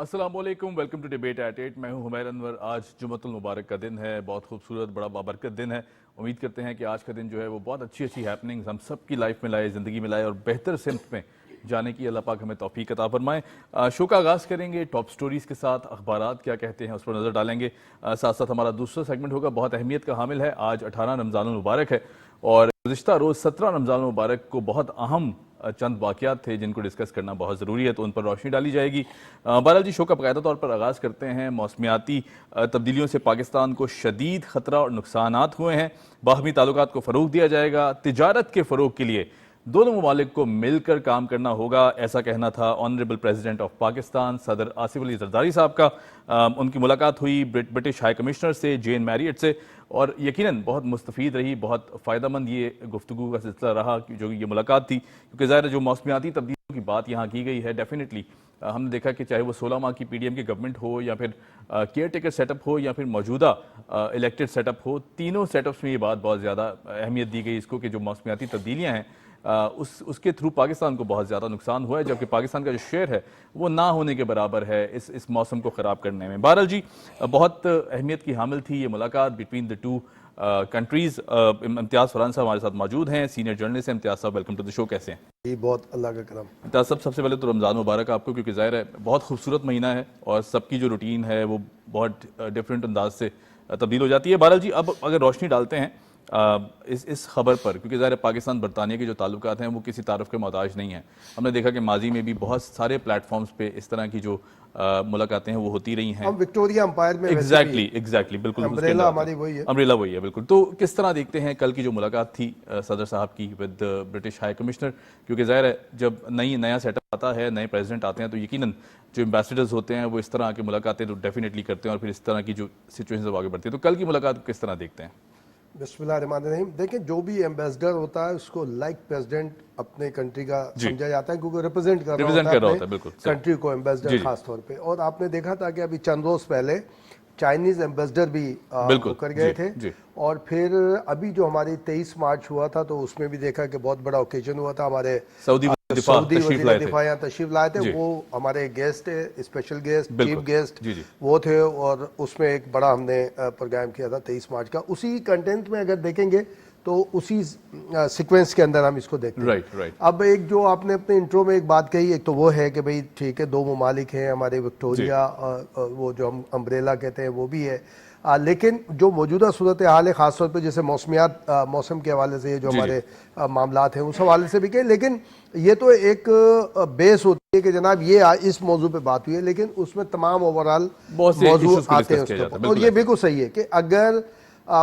السلام علیکم، welcome to debate at 8. میں ہوں حمیر انور. آج جمعۃ المبارک کا دن ہے، بہت خوبصورت بڑا بابرکت دن ہے. امید کرتے ہیں کہ آج کا دن جو ہے وہ بہت اچھی ہیپننگز ہم سب کی لائف میں لائے، زندگی میں لائے اور بہتر سمت میں جانے کی اللہ پاک ہمیں توفیق عطا فرمائے. شو کا آغاز کریں گے ٹاپ سٹوریز کے ساتھ. اخبارات کیا کہتے ہیں اس پر نظر ڈالیں گے. ساتھ ساتھ ہمارا دوسرا سیگمنٹ ہوگا، بہت اہمیت کا حامل ہے. آج 18 رمضان المبارک ہے اور گزشتہ روز 17 رمضان المبارک کو بہت اہم چند واقعات تھے جن کو ڈسکس کرنا بہت ضروری ہے، تو ان پر روشنی ڈالی جائے گی. بہرحال جی، شو کا باقاعدہ طور پر آغاز کرتے ہیں. موسمیاتی تبدیلیوں سے پاکستان کو شدید خطرہ اور نقصانات ہوئے ہیں. باہمی تعلقات کو فروغ دیا جائے گا. تجارت کے فروغ کے لیے دونوں ممالک کو مل کر کام کرنا ہوگا، ایسا کہنا تھا آنریبل پریزیڈنٹ آف پاکستان صدر آصف علی زرداری صاحب کا. ان کی ملاقات ہوئی برٹش ہائی کمشنر سے، جین میریٹ سے، اور یقیناً بہت مستفید رہی، بہت فائدہ مند یہ گفتگو کا سلسلہ رہا جو یہ ملاقات تھی. کیونکہ ظاہر ہے جو موسمیاتی تبدیلیوں کی بات یہاں کی گئی ہے، ڈیفینیٹلی ہم نے دیکھا کہ چاہے وہ 16 ماہ کی پی ڈی ایم کی گورنمنٹ ہو یا پھر کیئر ٹیکر سیٹ اپ ہو یا پھر موجودہ الیکٹڈ سیٹ اپ ہو، تینوں سیٹ اپس میں یہ بات بہت زیادہ اہمیت دی گئی اس کو کہ جو موسمیاتی تبدیلیاں ہیں اس کے تھرو پاکستان کو بہت زیادہ نقصان ہوا ہے، جبکہ پاکستان کا جو شیئر ہے وہ نہ ہونے کے برابر ہے اس موسم کو خراب کرنے میں. بہرحال جی، بہت اہمیت کی حامل تھی یہ ملاقات بٹوین دی ٹو کنٹریز. امتیاز فرحان صاحب ہمارے ساتھ موجود ہیں، سینئر جرنلسٹ ہیں. امتیاز صاحب، ویلکم ٹو دی شو. کیسے ہیں جی؟ بہت اللہ کا کرم. امتیاز صاحب، سب سے پہلے تو رمضان مبارک آپ کو، کیونکہ ظاہر ہے بہت خوبصورت مہینہ ہے اور سب کی جو روٹین ہے وہ بہت ڈفرینٹ انداز سے تبدیل ہو جاتی ہے. بہرحال جی، اب اگر روشنی ڈالتے ہیں اس خبر پر، کیونکہ ظاہر پاکستان برطانیہ کے جو تعلقات ہیں وہ کسی تعارف کے محتاج نہیں ہیں. ہم نے دیکھا کہ ماضی میں بھی بہت سارے پلیٹ فارمز پہ اس طرح کی جو ملاقاتیں ہیں وہ ہوتی رہی ہیں. ہم وکٹوریا امپائر میں ایگزیکٹلی بالکل امبریلا ہماری وہی ہے. امبریلا وہی ہے بالکل. تو کس طرح دیکھتے ہیں کل کی جو ملاقات تھی صدر صاحب کی ود برٹش ہائی کمشنر؟ کیونکہ ظاہر ہے جب نیا سیٹ اپ آتا ہے، نئے پریزیڈنٹ آتے ہیں، تو یقیناً جو امبیسڈرز ہوتے ہیں وہ اس طرح کی ملاقاتیں تو ڈیفینیٹلی کرتے ہیں اور پھر اس طرح کی جو سچویشن آگے بڑھتی ہے. تو کل کی ملاقات کو کس طرح دیکھتے ہیں؟ بسم اللہ الرحمن الرحیم. دیکھیں، جو بھی ایمبیسڈر ہوتا ہے اس کو لائک پریزیڈنٹ اپنے کنٹری کا سمجھا جاتا ہے، کیونکہ ریپرزینٹ کر رہا ہوتا ہے کنٹری کو ایمبیسڈر خاص طور پہ. اور آپ نے دیکھا تھا کہ ابھی چند روز پہلے چائنیز ایمبیسڈر بھی ہو کر گئے تھے. اور پھر ابھی جو ہماری 23 مارچ ہوا تھا تو اس میں بھی دیکھا کہ بہت بڑا اوکیزن ہوا تھا. ہمارے سعودی وزیر دفاع یہاں تشریف لائے تھے. وہ ہمارے guest special guest chief guest وہ تھے، اور اس میں ایک بڑا ہم نے پروگرام کیا تھا 23 مارچ کا. اسی کنٹینٹ میں اگر دیکھیں گے تو اسی سیکوینس کے اندر ہم اس کو دیکھتے ہیں. اب ایک جو آپ نے اپنے انٹرو میں ایک بات کہی، ایک تو وہ ہے کہ بھئی ٹھیک ہے، دو ممالک ہیں ہمارے، وکٹوریا وہ جو ہم امبریلا کہتے ہیں وہ بھی ہے، لیکن جو موجودہ صورتحال ہے خاص طور پہ جیسے موسم کے حوالے سے جو ہمارے معاملات ہیں اس حوالے سے بھی کہ، لیکن یہ تو ایک بیس ہوتی ہے کہ جناب یہ اس موضوع پہ بات ہوئی ہے، لیکن اس میں تمام اوورال موضوع آتے ہیں اس کے. اور یہ بالکل صحیح ہے کہ اگر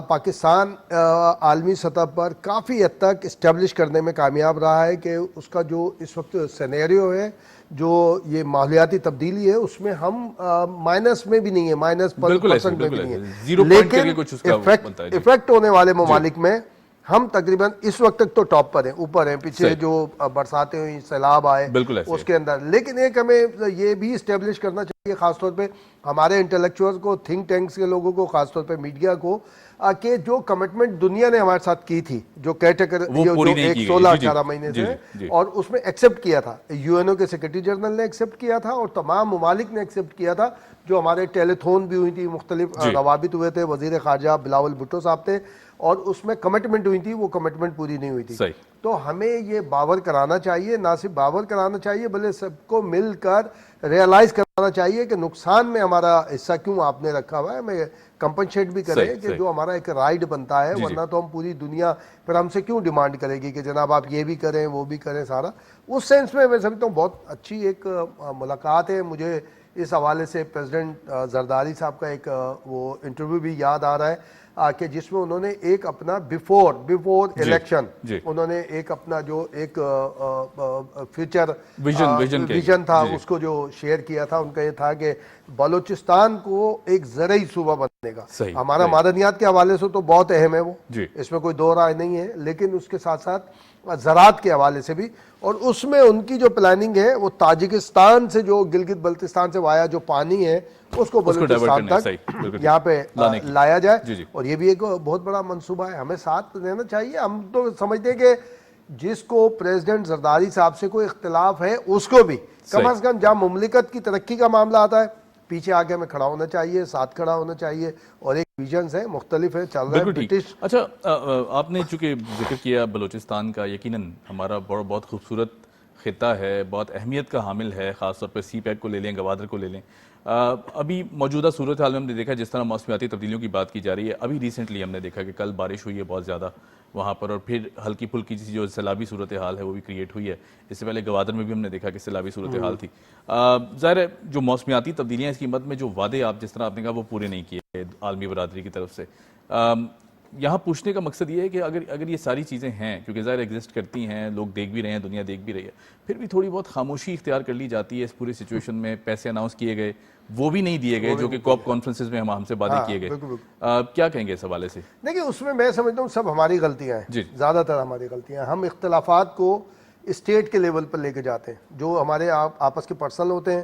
پاکستان عالمی سطح پر کافی حد تک اسٹیبلش کرنے میں کامیاب رہا ہے کہ اس کا جو اس وقت سینیریو ہے، جو یہ ماحولیاتی تبدیلی ہے، اس میں ہم مائنس میں بھی نہیں ہے، -% میں بھی نہیں ہے، لیکن افیکٹ ہونے والے ممالک میں ہم تقریباً اس وقت تک تو ٹاپ پر ہیں، اوپر ہیں. پیچھے جو برساتیں ہوئی، سیلاب آئے اس کے اندر. لیکن ایک ہمیں یہ بھی اسٹیبلش کرنا چاہیے خاص طور پہ ہمارے انٹلیکچوئل کو، تھنک ٹینکس کے لوگوں کو، خاص طور پہ میڈیا کو، کہ جو کمٹمنٹ دنیا نے ہمارے ساتھ کی تھی، جو کیٹیگر جو 16-18 مہینے سے، اور اس میں ایکسیپٹ کیا تھا، یو این او کے سیکرٹری جنرل نے ایکسیپٹ کیا تھا اور تمام ممالک نے ایکسیپٹ کیا تھا. جو ہمارے ٹیلی تھون بھی ہوئی تھی، مختلف روابط ہوئے تھے، وزیر خارجہ بلاول بھٹو صاحب تھے، اور اس میں کمٹمنٹ ہوئی تھی، وہ کمٹمنٹ پوری نہیں ہوئی تھی. تو ہمیں یہ باور کرانا چاہیے، نہ صرف باور کرانا چاہیے بلکہ سب کو مل کر ریئلائز کرانا چاہیے کہ نقصان میں ہمارا حصہ کیوں آپ نے رکھا ہوا ہے. ہمیں کمپنسیٹ بھی کریں کہ جو ہمارا ایک رائٹ بنتا ہے، ورنہ تو ہم پوری دنیا پھر ہم سے کیوں ڈیمانڈ کرے گی کہ جناب آپ یہ بھی کریں وہ بھی کریں سارا. اس سینس میں سمجھتا ہوں بہت اچھی ایک ملاقات ہے. مجھے اس حوالے سے پریزیڈنٹ زرداری صاحب کا ایک وہ انٹرویو بھی یاد آ رہا ہے کہ جس میں انہوں نے ایک اپنا بیفور الیکشن انہوں نے ایک اپنا جو ایک فیوچر ویژن تھا اس کو جو شیئر کیا تھا. ان کا یہ تھا کہ بلوچستان کو ایک زرعی صوبہ بننے کا. ہمارا معدنیات کے حوالے سے تو بہت اہم ہے وہ، اس میں کوئی دو رائے نہیں ہے، لیکن اس کے ساتھ ساتھ زراعت کے حوالے سے بھی. اور اس میں ان کی جو پلاننگ ہے وہ تاجکستان سے جو گلگت بلتستان سے وایا جو پانی ہے اس کو بلوچستان تک یہاں پہ لایا جائے. اور یہ بھی ایک بہت بڑا منصوبہ ہے، ہمیں ساتھ دینا چاہیے. ہم تو سمجھتے ہیں کہ جس کو پریزیڈنٹ زرداری صاحب سے کوئی اختلاف ہے اس کو بھی کم از کم جہاں مملکت کی ترقی کا معاملہ آتا ہے پیچھے آگے ہمیں کھڑا ہونا چاہیے, ساتھ کھڑا ہونا چاہیے, اور ایک ویژنز ہے مختلف ہے, چل رہا ہے برٹش. اچھا آپ نے چونکہ ذکر کیا بلوچستان کا, یقیناً ہمارا بہت خوبصورت خطہ ہے, بہت اہمیت کا حامل ہے, خاص طور پہ سی پیک کو لے لیں, گوادر کو لے لیں. ابھی موجودہ صورتحال میں ہم نے دیکھا جس طرح موسمیاتی تبدیلیوں کی بات کی جا رہی ہے, ابھی ریسنٹلی ہم نے دیکھا کہ کل بارش ہوئی ہے بہت زیادہ وہاں پر, اور پھر ہلکی پھلکی سی جو سیلابی صورتحال ہے وہ بھی کریٹ ہوئی ہے. اس سے پہلے گوادر میں بھی ہم نے دیکھا کہ سیلابی صورتحال تھی. ظاہر ہے جو موسمیاتی تبدیلیاں اس کی مد میں جو وعدے آپ جس طرح آپ نے کہا وہ پورے نہیں کیے عالمی برادری کی طرف سے, یہاں پوچھنے کا مقصد یہ ہے کہ اگر یہ ساری چیزیں ہیں, کیونکہ ظاہر ایگزسٹ کرتی ہیں, لوگ دیکھ بھی رہے ہیں, دنیا دیکھ بھی رہی ہے, پھر بھی تھوڑی بہت خاموشی اختیار کر لی جاتی ہے اس پوری سچویشن میں. پیسے اناؤنس کیے گئے, وہ بھی نہیں دیے گئے جو کہ کاپ کانفرنسز میں ہم سے وعدے کیے گئے. کیا کہیں گے اس حوالے سے؟ دیکھیں اس میں سمجھتا ہوں سب ہماری غلطیاں ہیں, زیادہ تر ہماری غلطیاں ہیں. ہم اختلافات کو اسٹیٹ کے لیول پر لے کے جاتے ہیں, جو ہمارے آپس کے پرسنل ہوتے ہیں.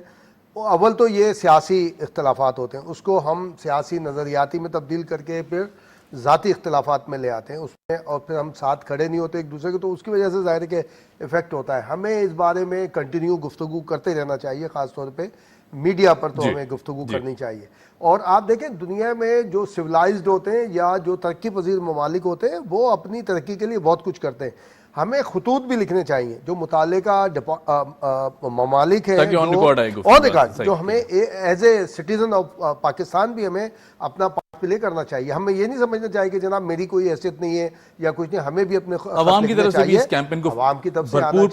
اول تو یہ سیاسی اختلافات ہوتے ہیں, اس کو ہم سیاسی نظریاتی میں تبدیل کر کے پھر ذاتی اختلافات میں لے آتے ہیں اس میں, اور پھر ہم ساتھ کھڑے نہیں ہوتے ایک دوسرے کے, تو اس کی وجہ سے ظاہر ہے کہ افیکٹ ہوتا ہے. ہمیں اس بارے میں کنٹینیو گفتگو کرتے رہنا چاہیے, خاص طور پہ میڈیا پر تو ہمیں گفتگو کرنی چاہیے. اور آپ دیکھیں دنیا میں جو سویلائزڈ ہوتے ہیں یا جو ترقی پذیر ممالک ہوتے ہیں وہ اپنی ترقی کے لیے بہت کچھ کرتے ہیں. ہمیں خطوط بھی لکھنے چاہیے جو متعلقہ ممالک ہیں, جو ہمیں as a citizen of Pakistan بھی ہمیں اپنا پارٹ پلے کرنا چاہیے. ہمیں یہ نہیں سمجھنا چاہیے کہ جناب میری کوئی حیثیت نہیں ہے یا کچھ نہیں, ہمیں بھی اپنے عوام کی طرف سے بھی اس کیمپین کو عوام کی طرف سے آنا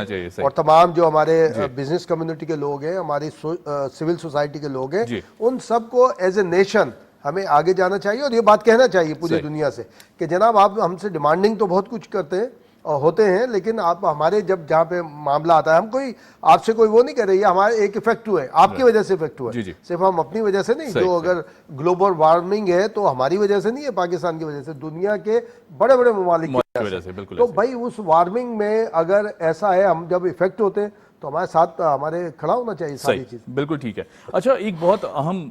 چاہیے, اور تمام جو ہمارے بزنس کمیونٹی کے لوگ ہیں, ہماری سول سوسائٹی کے لوگ ہیں, ان سب کو ایز اے نیشن ہمیں آگے جانا چاہیے اور یہ بات کہنا چاہیے پوری دنیا سے کہ جناب آپ ہم سے ڈیمانڈنگ تو بہت کچھ کرتے ہیں ہوتے ہیں, لیکن آپ ہمارے جہاں پہ معاملہ آتا ہے, ہم آپ سے کوئی وہ نہیں کر رہے, یہ ہمارے ایک افیکٹ ہوا ہے, آپ کی وجہ سے افیکٹ ہوا ہے, صرف ہم اپنی وجہ سے نہیں. جو اگر گلوبل وارمنگ ہے تو ہماری وجہ سے نہیں ہے, پاکستان کی وجہ سے, دنیا کے بڑے بڑے ممالک کی وجہ سے. تو بھائی اس وارمنگ میں اگر ایسا ہے, ہم جب افیکٹ ہوتے ہیں تو ہمارے ساتھ ہمارے کھڑا ہونا چاہیے ساری چیز. بالکل ٹھیک ہے. اچھا ایک بہت اہم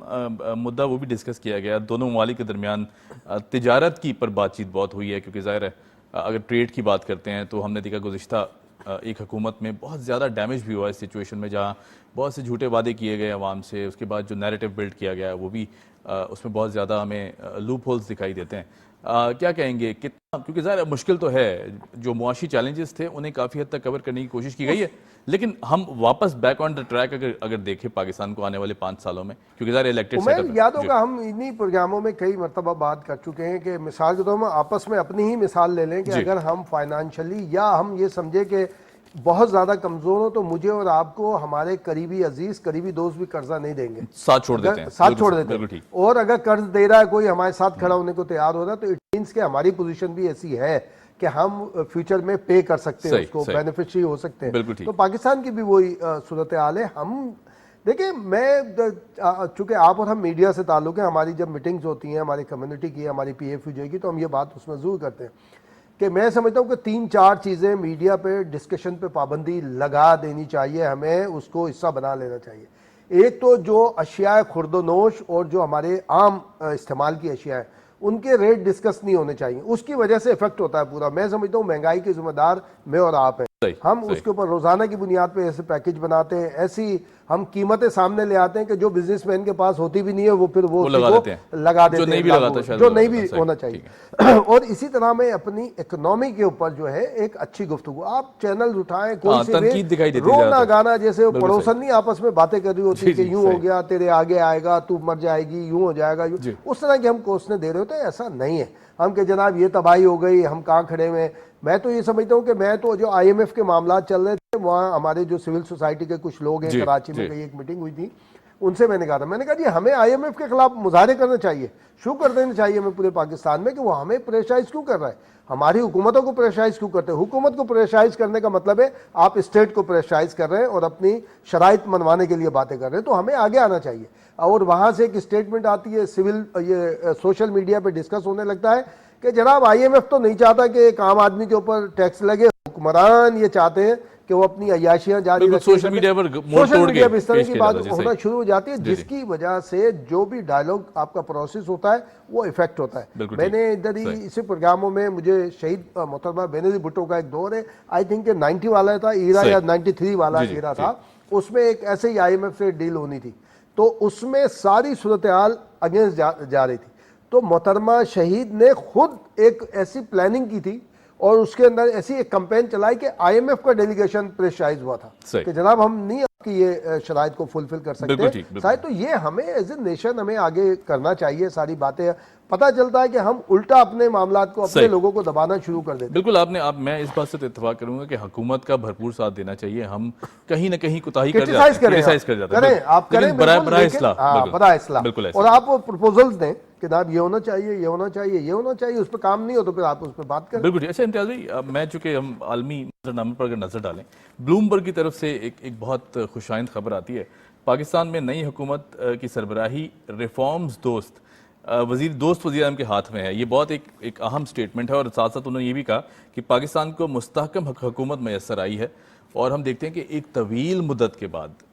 مدعا وہ بھی ڈسکس کیا گیا, دونوں ممالک کے درمیان تجارت کی پر بات چیت بہت ہوئی ہے, کیونکہ ظاہر ہے اگر ٹریڈ کی بات کرتے ہیں تو ہم نے دیکھا گزشتہ ایک حکومت میں بہت زیادہ ڈیمیج بھی ہوا اس سچویشن میں, جہاں بہت سے جھوٹے وعدے کیے گئے عوام سے, اس کے بعد جو نیریٹو بلڈ کیا گیا وہ بھی اس میں بہت زیادہ ہمیں لوپ ہولز دکھائی دیتے ہیں. کیا کہیں گے کتنا, کیونکہ ظاہر مشکل تو ہے, جو معاشی چیلنجز تھے انہیں کافی حد تک کور کرنے کی کوشش کی گئی ہے, لیکن ہم واپس بیک آن دا ٹریک اگر دیکھیں پاکستان کو آنے والے 5 سالوں میں, کیونکہ ظاہر الیکٹڈ سیٹ اپ ہے. یاد ہوگا ہم انہی پروگراموں میں کئی مرتبہ بات کر چکے ہیں کہ مثال کے طور پر آپس میں اپنی ہی مثال لے لیں کہ اگر ہم فائنانشلی یا ہم یہ سمجھے کہ بہت زیادہ کمزور ہو تو مجھے اور آپ کو ہمارے قریبی عزیز قریبی دوست بھی قرضہ نہیں دیں گے, ساتھ چھوڑ دیتے ہیں. اور اگر قرض دے رہا ہے کوئی ہمارے ساتھ کھڑا ہونے کو تیار ہو رہا ہے تو اٹ مینس کہ ہماری پوزیشن بھی ایسی ہے کہ ہم فیوچر میں پے کر سکتے ہیں, اس کو بینیفیشری ہو سکتے ہیں. تو پاکستان کی بھی وہی صورتحال ہے. ہم دیکھیں, میں چونکہ آپ اور ہم میڈیا سے تعلق ہے, ہماری جب میٹنگز ہوتی ہیں ہماری کمیونٹی کی, ہماری پی ایف یو جے کی, تو ہم یہ بات اس میں ضرور کرتے ہیں کہ میں سمجھتا ہوں کہ 3-4 چیزیں میڈیا پہ ڈسکشن پہ پابندی لگا دینی چاہیے, ہمیں اس کو حصہ بنا لینا چاہیے. ایک تو جو اشیاء خورد و نوش اور جو ہمارے عام استعمال کی اشیاء ہیں ان کے ریٹ ڈسکس نہیں ہونے چاہیے, اس کی وجہ سے افیکٹ ہوتا ہے پورا. میں سمجھتا ہوں مہنگائی کے ذمہ دار میں اور آپ ہیں, ہم اس کے اوپر روزانہ کی بنیاد پہ ایسے پیکج بناتے ہیں, ایسی ہم قیمتیں سامنے لے آتے ہیں کہ جو بزنس مین کے پاس ہوتی بھی نہیں ہے وہ پھر وہ لگا دیتے ہیں, جو نہیں بھی ہونا چاہیے. اور اسی طرح میں اپنی اکنامی کے اوپر جو ہے ایک اچھی گفتگو, آپ چینل اٹھائیں, کوئی سے رونا گانا جیسے پڑوسن نہیں آپس میں باتیں کر رہی ہوتی کہ یوں ہو گیا, تیرے آگے آئے گا, تو مر جائے گی, یوں ہو جائے گا, اس طرح کی ہم کوسنے دے رہے ہوتے ہیں. ایسا نہیں ہے ہم کہ جناب یہ تباہی ہو گئی, ہم کہاں کھڑے ہوئے. میں تو یہ سمجھتا ہوں کہ میں تو جو آئی ایم ایف کے معاملات چل رہے تھے وہاں ہمارے جو سول سوسائٹی کے کچھ لوگ ہیں کراچی میں, ایک میٹنگ ہوئی تھی, ان سے میں نے کہا جی ہمیں آئی ایم ایف کے خلاف مظاہرے کرنا چاہیے, شروع کر دینا چاہیے ہمیں پورے پاکستان میں کہ وہ ہمیں پریشرائز کیوں کر رہا ہے, ہماری حکومتوں کو پریشرائز کیوں کرتے ہیں. حکومت کو پریشرائز کرنے کا مطلب ہے آپ اسٹیٹ کو پریشرائز کر رہے ہیں اور اپنی شرائط منوانے کے لیے باتیں کر رہے ہیں. تو ہمیں آگے آنا چاہیے, اور وہاں سے ایک اسٹیٹمنٹ آتی ہے یہ سوشل میڈیا پہ ڈسکس ہونے لگتا ہے کہ جناب آئی ایم ایف تو نہیں چاہتا کہ ایک عام آدمی کے اوپر ٹیکس لگے, حکمران یہ چاہتے ہیں کہ وہ اپنی عیاشیاں جاری رکھیں. سوشل میڈیا پر سوشل میڈیا پہ اس طرح کی بات ہونا شروع ہو جاتی ہے جس کی وجہ سے جو بھی ڈائلاگ آپ کا پروسیس ہوتا ہے وہ افیکٹ ہوتا ہے. میں نے ادھر ہی اسی پروگراموں میں مجھے شہید محترمہ بینظیر بھٹو کا ایک دور ہے, آئی تھنک کہ 90 والا تھا ایرا یا 93 والا ایرا تھا, اس میں ایک ایسے ہی IMF سے ڈیل ہونی تھی, تو اس میں ساری صورتحال اگینسٹ جا رہی تھی. تو محترمہ شہید نے خود ایک ایسی پلاننگ کی تھی اور اس کے اندر ایسی ایک کمپین چلائی کہ IMF کا ڈیلیگیشن پریشرائز ہوا تھا کہ جناب ہم نہیں آپ کی یہ شرائط کو فلفل کر سکتے. شاید تو یہ ہمیں ایز اے نیشن ہمیں آگے کرنا چاہیے. ساری باتیں پتہ چلتا ہے کہ ہم الٹا اپنے معاملات کو اپنے لوگوں کو دبانا شروع کر دیتے. بالکل میں اس بات سے اتفاق کروں گا کہ حکومت کا بھرپور ساتھ دینا چاہیے. ہم کہیں نہ کہیں کوتاہی کر جاتے ہیں, آپ کریں برائے اصلاح, اور آپ پروپوزلز دیں کہ جناب یہ ہونا چاہیے, یہ ہونا چاہیے, یہ ہونا چاہیے, اس پہ کام نہیں ہو تو پھر آپ اس پہ بات کریں. بالکل. اچھا امتیاز بھائی, میں چونکہ ہم عالمی منظرنامے پر اگر نظر ڈالیں, بلومبرگ کی طرف سے ایک بہت خوشائند خبر آتی ہے, پاکستان میں نئی حکومت کی سربراہی ریفارمز دوست وزیر اعظم کے ہاتھ میں ہے. یہ بہت ایک اہم سٹیٹمنٹ ہے, اور ساتھ ساتھ انہوں نے یہ بھی کہا کہ پاکستان کو مستحکم حکومت میسر آئی ہے. اور ہم دیکھتے ہیں کہ ایک طویل مدت کے بعد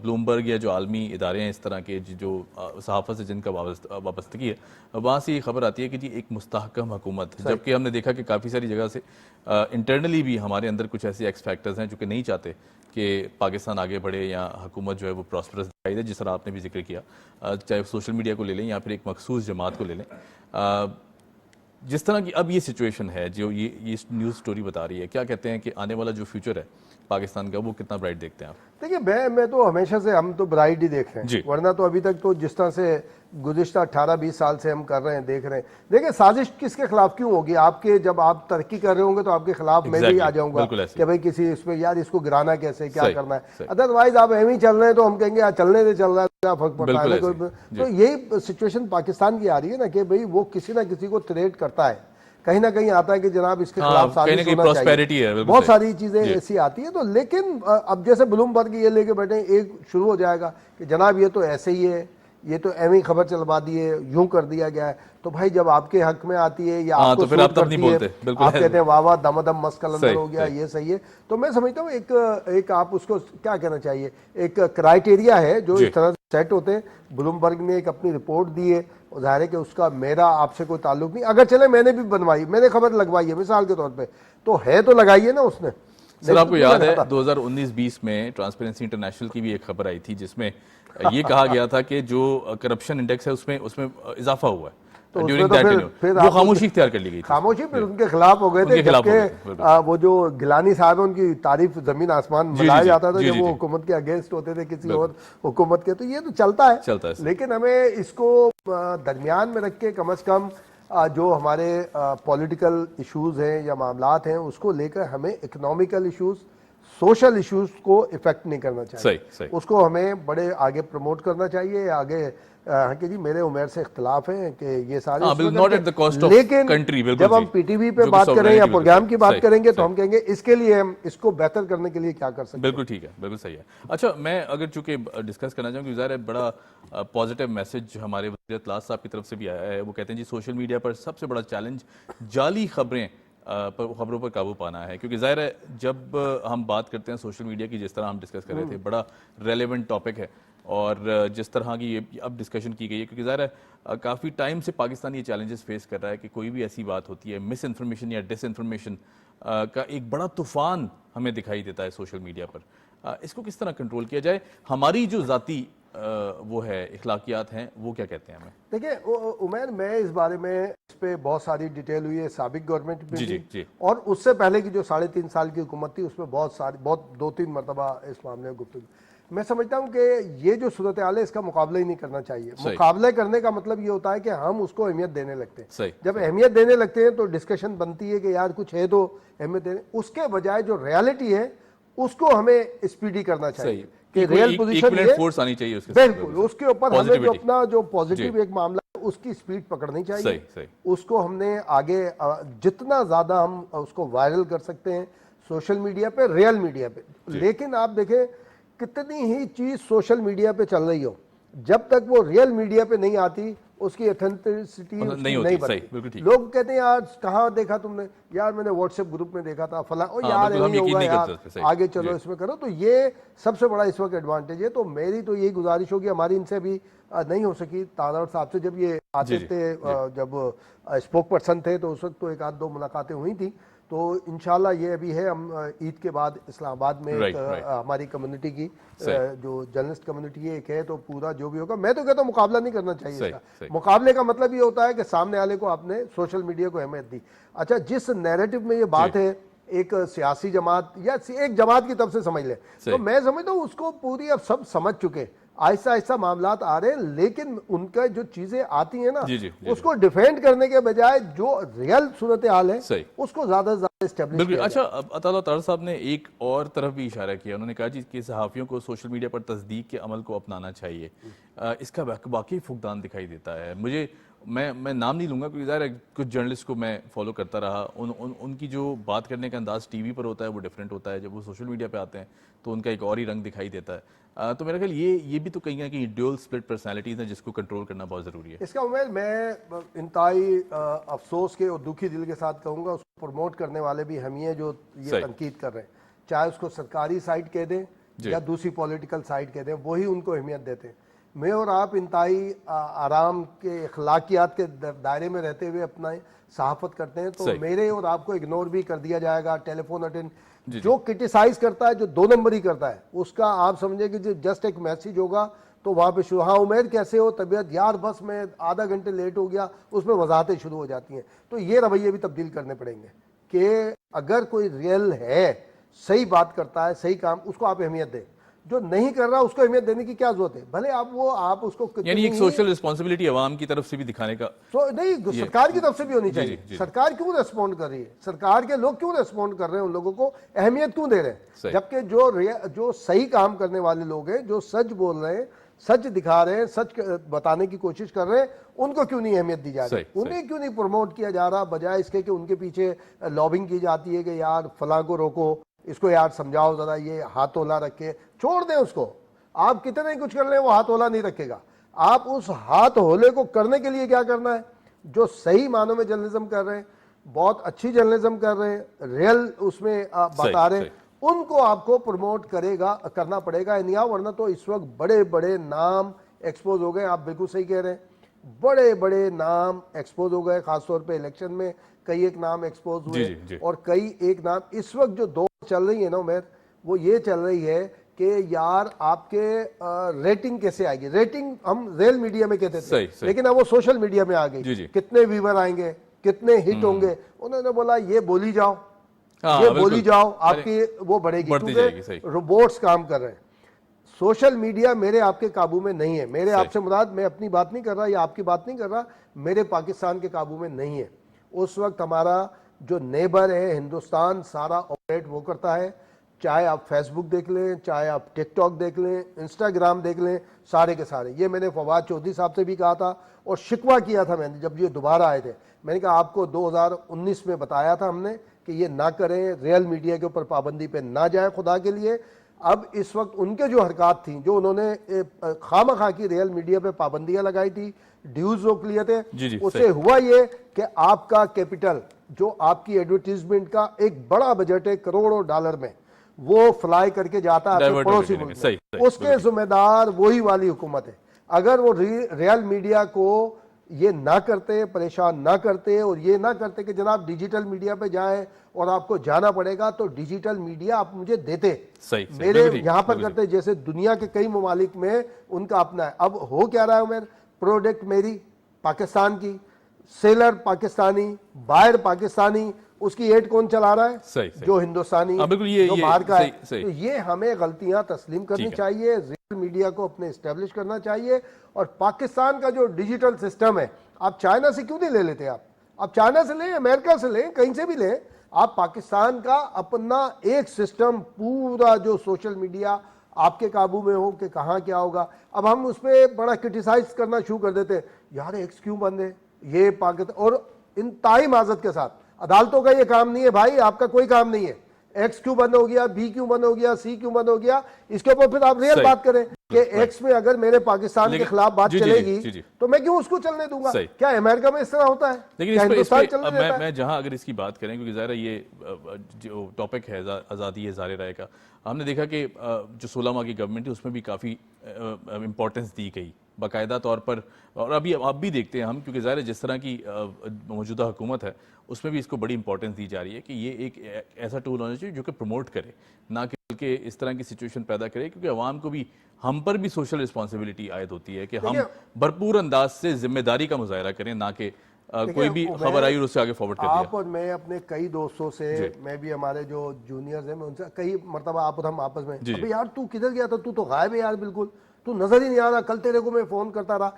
بلومبرگ یا جو عالمی ادارے ہیں اس طرح کے جو صحافت سے جن کا وابستگی ہے, وہاں سے یہ خبر آتی ہے کہ جی ایک مستحکم حکومت, جبکہ ہم نے دیکھا کہ کافی ساری جگہ سے انٹرنلی بھی ہمارے اندر کچھ ایسے ایکس فیکٹرز ہیں جو کہ نہیں چاہتے کہ پاکستان آگے بڑھے یا حکومت جو ہے وہ پراسپرس دکھائی دے, جس طرح آپ نے بھی ذکر کیا, چاہے سوشل میڈیا کو لے لیں یا پھر ایک مخصوص جماعت کو لے لیں. جس طرح کی اب یہ سچویشن ہے جو یہ نیوز سٹوری بتا رہی ہے, کیا کہتے ہیں کہ آنے والا جو فیوچر ہے پاکستان کا وہ کتنا برائٹ دیکھتے ہیں آپ؟ دیکھیے میں تو ہمیشہ سے ہم تو برائٹ ہی دیکھ رہے ہیں, ورنہ تو ابھی تک تو جس طرح سے گزشتہ 18-20 سال سے ہم کر رہے ہیں دیکھ رہے ہیں. دیکھیں سازش کس کے خلاف کیوں ہوگی؟ آپ کے جب آپ ترقی کر رہے ہوں گے تو آپ کے خلاف میں بھی آ جاؤں گا کہ بھائی کسی اس میں یار اس کو گرانا کیسے, کیا کرنا ہے. ادروائز آپ ایم ہی چل رہے ہیں تو ہم کہیں گے یار چلنے سے چل رہا ہے, کیا فرق پڑتا ہے. تو یہی سچویشن پاکستان کی آ رہی ہے نا کہ بھئی وہ کسی نہ کسی کو تھریٹ کرتا ہے, کہیں نہ کہیں آتا ہے کہ جناب اس کے خلاف سازش ہونا چاہیے. بہت ساری چیزیں ایسی آتی ہیں. تو لیکن اب جیسے بلومبرگ یہ لے کے بیٹھے ایک شروع ہو جائے گا کہ جناب یہ تو ایسے ہی ہے, یہ تو ایویں خبر چلوا دی ہے, یوں کر دیا گیا ہے. تو بھائی جب آپ کے حق میں آتی ہے یا آپ کو سوٹ کرتی ہے, آپ کہتے ہیں واہ واہ دم دم مسکل اندر ہو گیا, یہ صحیح ہے. تو میں سمجھتا ہوں ایک آپ اس کو کیا کہنا چاہیے, ایک کرائیٹیریا ہے جو اس طرح سیٹ ہوتے ہیں. بلومبرگ نے ایک اپنی رپورٹ دی ہے, ظاہر ہے کہ اس کا میرا آپ سے کوئی تعلق نہیں, اگر چلے میں نے بھی بنوائی, میں نے خبر لگوائی ہے مثال کے طور پہ, تو ہے تو لگائی ہے نا اس نے. سر آپ کو یاد ہے 2019-20 میں ٹرانسپیرنسی انٹرنیشنل کی بھی ایک خبر آئی تھی جس میں یہ کہا گیا تھا کہ جو کرپشن انڈیکس ہے اس میں اضافہ ہوا ہے, وہ خاموشی اختیار کر لی گئی. خاموشی پھر ان کے خلاف ہو گئے تھے, جبکہ وہ جو گیلانی صاحب ہیں ان کی تعریف زمین آسمان ملایا جاتا تھا جب وہ حکومت کے اگینسٹ ہوتے تھے کسی اور حکومت کے. تو یہ تو چلتا ہے, لیکن ہمیں اس کو درمیان میں رکھ کے کم از کم جو ہمارے پولیٹیکل ایشوز ہیں یا معاملات ہیں اس کو لے کر ہمیں اکنامیکل ایشوز, سوشل ایشوز کو افیکٹ نہیں کرنا چاہیے. اس کو ہمیں بڑے آگے پروموٹ کرنا چاہیے آگے کہ جی میرے عمر سے اختلاف ہیں کہ یہ سارے, لیکن جب ہم پی ٹی وی پہ بات کریں یا پروگرام کی بات کریں گے تو ہم کہیں گے اس کے لیے ہم اس کو بہتر کرنے کے لیے کیا کر سکتے ہیں. بالکل ٹھیک ہے, بالکل صحیح ہے. اچھا میں اگر چونکہ ڈسکس کرنا چاہوں کہ ظاہر ہے بڑا پازیٹیو میسج ہمارے وزیر اطلاع صاحب کی طرف سے بھی آیا ہے. وہ کہتے ہیں جی سوشل میڈیا پر سب سے بڑا چیلنج جعلی خبروں پر قابو پانا ہے, کیونکہ ظاہر ہے جب ہم بات کرتے ہیں سوشل میڈیا کی, جس طرح ہم ڈسکس کر رہے تھے, بڑا ریلیونٹ ٹاپک ہے, اور جس طرح کی یہ اب ڈسکشن کی گئی ہے, کیونکہ ظاہر ہے کافی ٹائم سے پاکستان یہ چیلنجز فیس کر رہا ہے کہ کوئی بھی ایسی بات ہوتی ہے, مس انفارمیشن یا ڈس انفارمیشن کا ایک بڑا طوفان ہمیں دکھائی دیتا ہے سوشل میڈیا پر. اس کو کس طرح کنٹرول کیا جائے؟ ہماری جو ذاتی وہ ہے اخلاقیات ہیں وہ کیا کہتے ہیں ہمیں؟ دیکھیں عمیر, میں اس بارے میں اس پہ بہت ساری ڈیٹیل ہوئی ہے سابق گورنمنٹ میں, اور اس سے پہلے کی جو 3.5 سال کی حکومت تھی اس میں بہت 2-3 مرتبہ اس معاملے میں گفتگو. میں سمجھتا ہوں کہ یہ جو صورتحال ہے اس کا مقابلہ ہی نہیں کرنا چاہیے. مقابلہ کرنے کا مطلب یہ ہوتا ہے کہ ہم اس کو اہمیت دینے لگتے ہیں. جب اہمیت دینے لگتے ہیں تو ڈسکشن بنتی ہے کہ یار کچھ ہے تو اہمیت دینے, اس کے بجائے جو ریالٹی ہے اس کو ہمیں اسپیڈی کرنا چاہیے کہ ریئل پوزیشن ہے. بالکل اس کے اوپر ہمیں جو اپنا جو پازیٹیو ایک معاملہ ہے اس کی سپیڈ پکڑنی چاہیے. اس کو ہم نے آگے جتنا زیادہ ہم اس کو وائرل کر سکتے ہیں سوشل میڈیا پہ, ریئل میڈیا پہ. لیکن آپ دیکھیں کتنی ہی چیز سوشل میڈیا پہ چل رہی ہو, جب تک وہ ریئل میڈیا پہ نہیں آتی اس کی ایتھینٹسٹی نہیں نہیں ہوتی. بنتی. لوگ کہتے ہیں یار کہاں دیکھا تم نے, یار میں نے واٹس ایپ گروپ میں دیکھا تھا فلاں, یار نہیں ہوگا یار, آگے چلو اس میں کرو. تو یہ سب سے بڑا اس وقت ایڈوانٹیج ہے. تو میری تو یہی گزارش ہوگی, ہماری ان سے بھی نہیں ہو سکی تانور صاحب سے, جب یہ آتے تھے, جب اسپوک پرسن تھے تو اس وقت تو ایک آدھ دو ملاقاتیں ہوئی تھیں. تو انشاءاللہ یہ ابھی ہے, ہم عید کے بعد اسلام آباد میں ہماری کمیونٹی کی جو جرنلسٹ کمیونٹی ایک ہے, تو پورا جو بھی ہوگا, میں تو کہتا ہوں مقابلہ نہیں کرنا چاہیے اس کا. مقابلے کا مطلب یہ ہوتا ہے کہ سامنے والے کو آپ نے سوشل میڈیا کو اہمیت دی. اچھا, جس نیریٹو میں یہ بات ہے ایک سیاسی جماعت یا ایک جماعت کی طرف سے سمجھ لیں, تو میں سمجھتا ہوں اس کو پوری اب سب سمجھ چکے, آہستہ آہستہ معاملات آ رہے ہیں, لیکن ان کا جو چیزیں آتی ہیں نا اس کو ڈیفینڈ کرنے کے بجائے جو ریئل صورتحال ہے اس کو زیادہ سے زیادہ اسٹیبلش کیا. اچھا, عطا طاہر صاحب نے ایک اور طرف بھی اشارہ کیا, انہوں نے کہا جی کہ صحافیوں کو سوشل میڈیا پر تصدیق کے عمل کو اپنانا چاہیے. اس کا واقعی فقدان دکھائی دیتا ہے مجھے. میں نام نہیں لوں گا کیونکہ ظاہر ہے کچھ جرنلسٹ کو میں فالو کرتا رہا, ان کی جو بات کرنے کا انداز ٹی وی پر ہوتا ہے وہ ڈیفرنٹ ہوتا ہے, جب وہ سوشل میڈیا پہ آتے ہیں تو ان کا ایک اور ہی رنگ دکھائی دیتا ہے. تو میرا خیال یہ بھی تو کہیں نہ کہیں ڈیول سپلٹ پرسنالٹیز ہیں جس کو کنٹرول کرنا بہت ضروری ہے. اس کا میں انتہائی افسوس کے اور دکھی دل کے ساتھ کہوں گا, اس کو پروموٹ کرنے والے بھی ہم ہی ہیں جو یہ تنقید کر رہے ہیں, چاہے اس کو سرکاری سائٹ کہہ دیں یا دوسری پولیٹیکل سائٹ کہہ دیں, وہی ان کو اہمیت دیتے ہیں. میں اور آپ انتہائی آرام کے اخلاقیات کے دائرے میں رہتے ہوئے اپنا صحافت کرتے ہیں, تو میرے اور آپ کو اگنور بھی کر دیا جائے گا, ٹیلی فون اٹینڈ. جو کرٹیسائز کرتا ہے, جو دو نمبری کرتا ہے, اس کا آپ سمجھے کہ جسٹ ایک میسیج ہوگا تو وہاں پہ شروع, ہاں عمیر کیسے ہو, طبیعت, یار بس میں آدھا گھنٹے لیٹ ہو گیا, اس میں وضاحتیں شروع ہو جاتی ہیں. تو یہ رویے بھی تبدیل کرنے پڑیں گے کہ اگر کوئی ریئل ہے, صحیح بات کرتا ہے, صحیح کام, اس کو آپ اہمیت دیں. جو نہیں کر رہا اس کو اہمیت دینے کی کیا ضرورت ہے, بھلے آپ اس کو, یعنی ایک سوشل رسپانسبلٹی عوام کی طرف سے بھی دکھانے کا نہیں, سرکار کی طرف سے بھی ہونی چاہیے. سرکار کیوں ریسپونڈ کر رہی ہے, سرکار کے لوگ کیوں ریسپونڈ کر رہے ہیں, ان لوگوں کو اہمیت کیوں دے رہے ہیں, جبکہ جو صحیح کام کرنے والے لوگ ہیں, جو سچ بول رہے ہیں, سچ دکھا رہے ہیں, سچ بتانے کی کوشش کر رہے ہیں, ان کو کیوں نہیں اہمیت دی جا رہی, انہیں کیوں نہیں پروموٹ کیا جا رہا, بجائے اس کے کہ ان کے پیچھے لابنگ کی جاتی ہے کہ یار فلاں کو روکو, اس کو یار سمجھاؤ ذرا, یہ ہاتھ اولا رکھے, چھوڑ دیں اس کو. آپ کتنے ہی کچھ کر لیں وہ ہاتھ اولا نہیں رکھے گا. آپ اس ہاتھ ہولے کو کرنے کے لیے کیا کرنا ہے, جو صحیح معنوں میں جرنلزم کر رہے ہیں, بہت اچھی جرنلزم کر رہے ہیں, ریئل اس میں بتا رہے ہیں, ان کو آپ کو پروموٹ کرنا پڑے گا. ورنہ تو اس وقت بڑے بڑے نام ایکسپوز ہو گئے. آپ بالکل صحیح کہہ رہے ہیں, بڑے بڑے نام ایکسپوز ہو گئے, خاص طور پہ الیکشن میں کئی ایک نام ایکسپوز ہوئے, اور کئی ایک نام اس وقت جو دور چل رہی ہے نا عمیر, وہ یہ چل رہی ہے کہ یار آپ کے ریٹنگ کیسے آئے گی. ریٹنگ ہم ریل میڈیا میں کہتے تھے, لیکن اب وہ سوشل میڈیا میں آ گئی. کتنے ویور آئیں گے, کتنے ہٹ ہوں گے, انہوں نے بولا یہ بولی جاؤ, یہ بولی جاؤ, آپ کی وہ بڑھے گی, کیونکہ روبوٹس کام کر رہے ہیں. سوشل میڈیا میرے آپ کے قابو میں نہیں ہے. میرے آپ سے مراد, میں اپنی بات نہیں کر رہا یا آپ کی بات نہیں کر رہا, میرے پاکستان کے قابو میں نہیں ہے. اس وقت ہمارا جو نیبر ہے ہندوستان, سارا آپریٹ وہ کرتا ہے. چاہے آپ فیس بک دیکھ لیں, چاہے آپ ٹک ٹاک دیکھ لیں, انسٹاگرام دیکھ لیں, سارے کے سارے. یہ میں نے فواد چودھری صاحب سے بھی کہا تھا اور شکوہ کیا تھا میں نے جب یہ دوبارہ آئے تھے. میں نے کہا آپ کو 2019 میں بتایا تھا ہم نے کہ یہ نہ کریں, ریئل میڈیا کے اوپر پابندی پہ نہ جائیں خدا کے لیے. اب اس وقت ان کے جو حرکات تھیں, جو انہوں نے خواہ مخواہ کی ریئل میڈیا پہ پابندیاں لگائی تھی, ڈیوز روک لیے تھے, اس سے ہوا یہ کہ آپ کا کیپٹل, جو آپ کی ایڈورٹیزمنٹ کا ایک بڑا بجٹ ہے کروڑوں ڈالر میں, وہ فلائی کر کے جاتا ہے پڑوسی ملک میں. اس کے ذمہ دار وہی والی حکومت ہے. اگر وہ ریئل میڈیا کو یہ نہ کرتے, پریشان نہ کرتے, اور یہ نہ کرتے کہ جناب ڈیجیٹل میڈیا پہ جائیں اور آپ کو جانا پڑے گا, تو ڈیجیٹل میڈیا آپ مجھے دیتے, میرے یہاں پر کرتے, جیسے دنیا کے کئی ممالک میں ان کا اپنا ہے. اب ہو کیا رہا ہے عمر, پروڈکٹ میری پاکستان کی, سیلر پاکستانی, بائر پاکستانی, اس کی ایڈ کون چلا رہا ہے, جو ہندوستانی, جو باہر کا ہے. تو یہ ہمیں غلطیاں تسلیم کرنی چاہیے, ریئل میڈیا کو اپنے اسٹیبلش کرنا چاہیے. اور پاکستان کا جو ڈیجیٹل سسٹم ہے, آپ چائنا سے کیوں نہیں لے لیتے, آپ چائنا سے لیں, امریکہ سے لیں, کہیں سے بھی لیں. آپ پاکستان کا اپنا ایک سسٹم, پورا جو سوشل میڈیا آپ کے قابو میں ہو کہ کہاں کیا ہوگا. اب ہم اس پہ بڑا کرٹیسائز کرنا شروع کر دیتے, یار ایکس کیوں بند ہے, یہ پاکستان, اور انتہائی معذرت کے ساتھ عدالتوں کا یہ کام نہیں ہے بھائی, آپ کا کوئی کام نہیں ہے. ایکس کیوں بند ہو گیا, بی کیوں بند ہو گیا, سی کیوں بند ہو گیا, اس کے اوپر پھر آپ ریئل بات کریں. کہ ایکس میں اگر میرے پاکستان کے خلاف بات چلے گی تو میں کیوں اس کو چلنے دوں گا؟ کیا امریکہ میں اس طرح ہوتا ہے؟ لیکن ہندوستان چلنے دیتا ہے؟ میں جہاں اگر اس کی بات کریں کیونکہ ظاہر یہ جو ٹاپک ہے آزادی اظہار رائے کا، ہم نے دیکھا کہ جو 16 ماہ کی گورنمنٹ ہے اس میں بھی کافی امپورٹنس دی گئی باقاعدہ طور پر، اور ابھی آپ بھی دیکھتے ہیں ہم، کیونکہ ظاہر جس طرح کی موجودہ حکومت ہے اس میں بھی اس کو بڑی امپورٹنس دی جا رہی ہے کہ یہ ایک ایسا ٹول ہونا چاہیے جو کہ پروموٹ کرے، نہ کہ اس طرح کی سچویشن پیدا کرے، کیونکہ عوام کو بھی ہم پر بھی سوشل رسپانسبلٹی عائد ہوتی ہے کہ ہم بھرپور انداز سے ذمہ داری کا مظاہرہ کریں، نہ کہ کوئی بھی خبر آئی اور اس سے آگے فارورڈ کر دیا۔ آپ اور میں اپنے کئی دوستوں سے، میں بھی ہمارے جو جونیئرز ہیں میں ان سے کئی مرتبہ آپ اور ہم آپس میں، ابھی یار تو کدھر گیا تھا، تو غائب ہے یار، بالکل تو نظر ہی نہیں آ رہا، کل تیرے کو میں فون کرتا رہا۔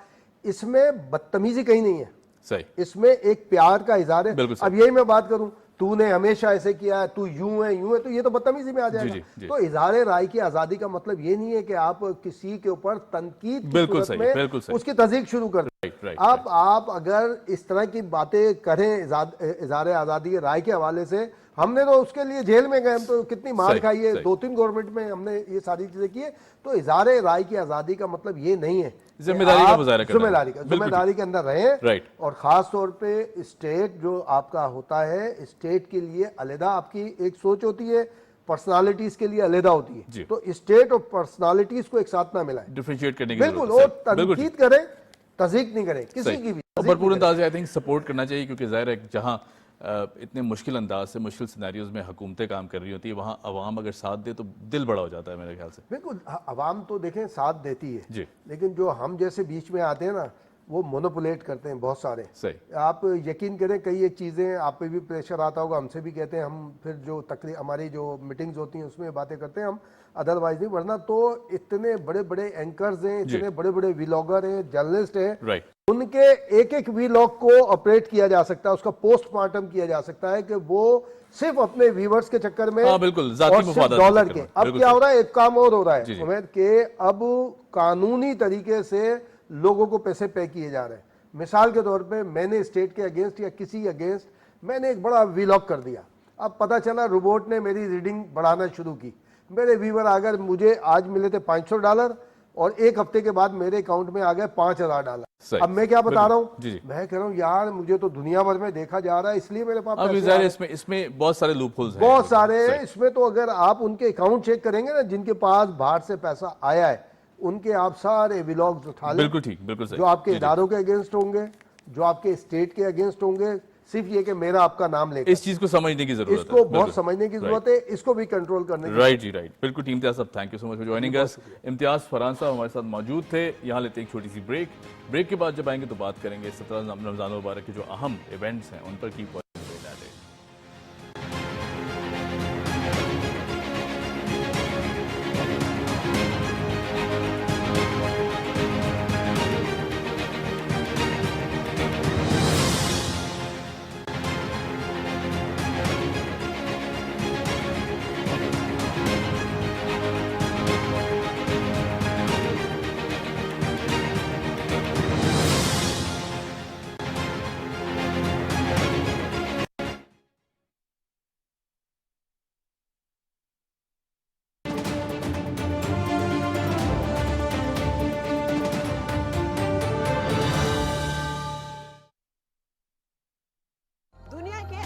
اس میں بدتمیزی کہیں نہیں ہے، صحیح، اس میں ایک پیار کا اظہار ہے۔ اب یہی میں بات کروں، تو نے ہمیشہ ایسے کیا ہے، تو یوں ہے، تو یہ تو بدتمیزی میں آ جائے گا۔ تو اظہار رائے کی آزادی کا مطلب یہ نہیں ہے کہ آپ کسی کے اوپر تنقید کی صورت میں اس کی تصدیق شروع کر دیں۔ آپ اگر اس طرح کی باتیں کریں اظہار آزادی رائے کے حوالے سے، ہم نے تو اس کے لیے جیل میں گئے، ہم تو کتنی مار کھائی ہے، 2-3 گورنمنٹ میں ہم نے یہ ساری چیزیں کی ہے۔ تو اظہار رائے کی آزادی کا مطلب یہ نہیں ہے، ذمہ داری کا مظاہرہ کرنا، ذمہ داری کے اندر رہیں، اور خاص طور پہ اسٹیٹ جو آپ کا ہوتا ہے، اسٹیٹ کے لیے علیحدہ آپ کی ایک سوچ ہوتی ہے، پرسنالٹیز کے لیے علیحدہ ہوتی ہے، تو اسٹیٹ اور پرسنالٹیز کو ایک ساتھ نہ ملائیں، ڈیفرینشیٹ کرنے کی بالکل، اور تنقید کریں، تصدیق نہیں کریں کسی کی بھی، اور بھرپور انداز سے آئی تھنک سپورٹ کرنا چاہیے، کیونکہ ظاہر ہے جہاں اتنے مشکل انداز سے مشکل سینیریوز میں حکومتیں کام کر رہی ہوتی ہیں، وہاں عوام اگر ساتھ دے تو دل بڑا ہو جاتا ہے میرے خیال سے۔ بالکل، عوام تو دیکھیں ساتھ دیتی ہے، جی، لیکن جو ہم جیسے بیچ میں آتے ہیں نا، وہ مونوپولیٹ کرتے ہیں بہت سارے۔ صحیح، آپ یقین کریں کئی ایک چیزیں آپ پہ بھی پریشر آتا ہوگا، ہم سے بھی کہتے ہیں، ہم پھر جو ہماری جو میٹنگز ہوتی ہیں اس میں باتیں کرتے ہیں ہم، ادروائز نہیں، ورنہ تو اتنے بڑے بڑے اینکرز ہیں، اتنے بڑے بڑے ویلاگر ہیں، جرنلسٹ ہیں، ان کے ایک ایک ویلاگ کو آپریٹ کیا جا سکتا ہے، اس کا پوسٹ مارٹم کیا جا سکتا ہے کہ وہ صرف اپنے ویورز کے چکر میں اور صرف ڈالر کے۔ اب کیا ہو رہا ہے، ایک کام اور ہو رہا ہے عمید، کہ اب قانونی طریقے سے لوگوں کو پیسے پے کیے جا رہے ہیں۔ مثال کے طور پہ میں نے اسٹیٹ کے اگینسٹ یا کسی اگینسٹ میں نے ایک بڑا ویلاگ کر دیا، اب پتہ چلا روبوٹ نے میری ریڈنگ بڑھانا شروع کی، میرے ویور اگر مجھے آج ملے تھے $500 اور ایک ہفتے کے بعد میرے اکاؤنٹ میں آ گئے $5000۔ اب میں کیا بتا رہا ہوں، میں کہہ رہا ہوں یار مجھے تو دنیا بھر میں دیکھا جا رہا ہے، اس لیے میرے پاس اس میں بہت سارے لوپ ہولز ہیں، بہت سارے ہیں اس میں۔ تو اگر آپ ان کے اکاؤنٹ چیک کریں گے نا، جن کے پاس باہر سے پیسہ آیا ہے، ان کے آپ سارے ویلاگز اٹھا لیں، بالکل ٹھیک، بالکل صحیح، جو آپ کے اداروں کے اگینسٹ ہوں گے، جو آپ کے اسٹیٹ کے اگینسٹ ہوں گے، صرف یہ کہ میرا آپ کا نام لے کر، اس چیز کو سمجھنے کی ضرورت ہے، اس کو بہت سمجھنے کی ضرورت ہے، اس کو بھی کنٹرول کرنے کی۔ رائٹ جی، رائٹ، بالکل team Imtiaz sahab, thank you so much for joining اس۔ امتیاز فرحان صاحب ہمارے ساتھ موجود تھے، یہاں لیتے ہیں ایک چھوٹی سی بریک کے بعد جب آئیں گے تو بات کریں گے 17 رمضان المبارک کے جو اہم ایونٹس ہیں ان پر کی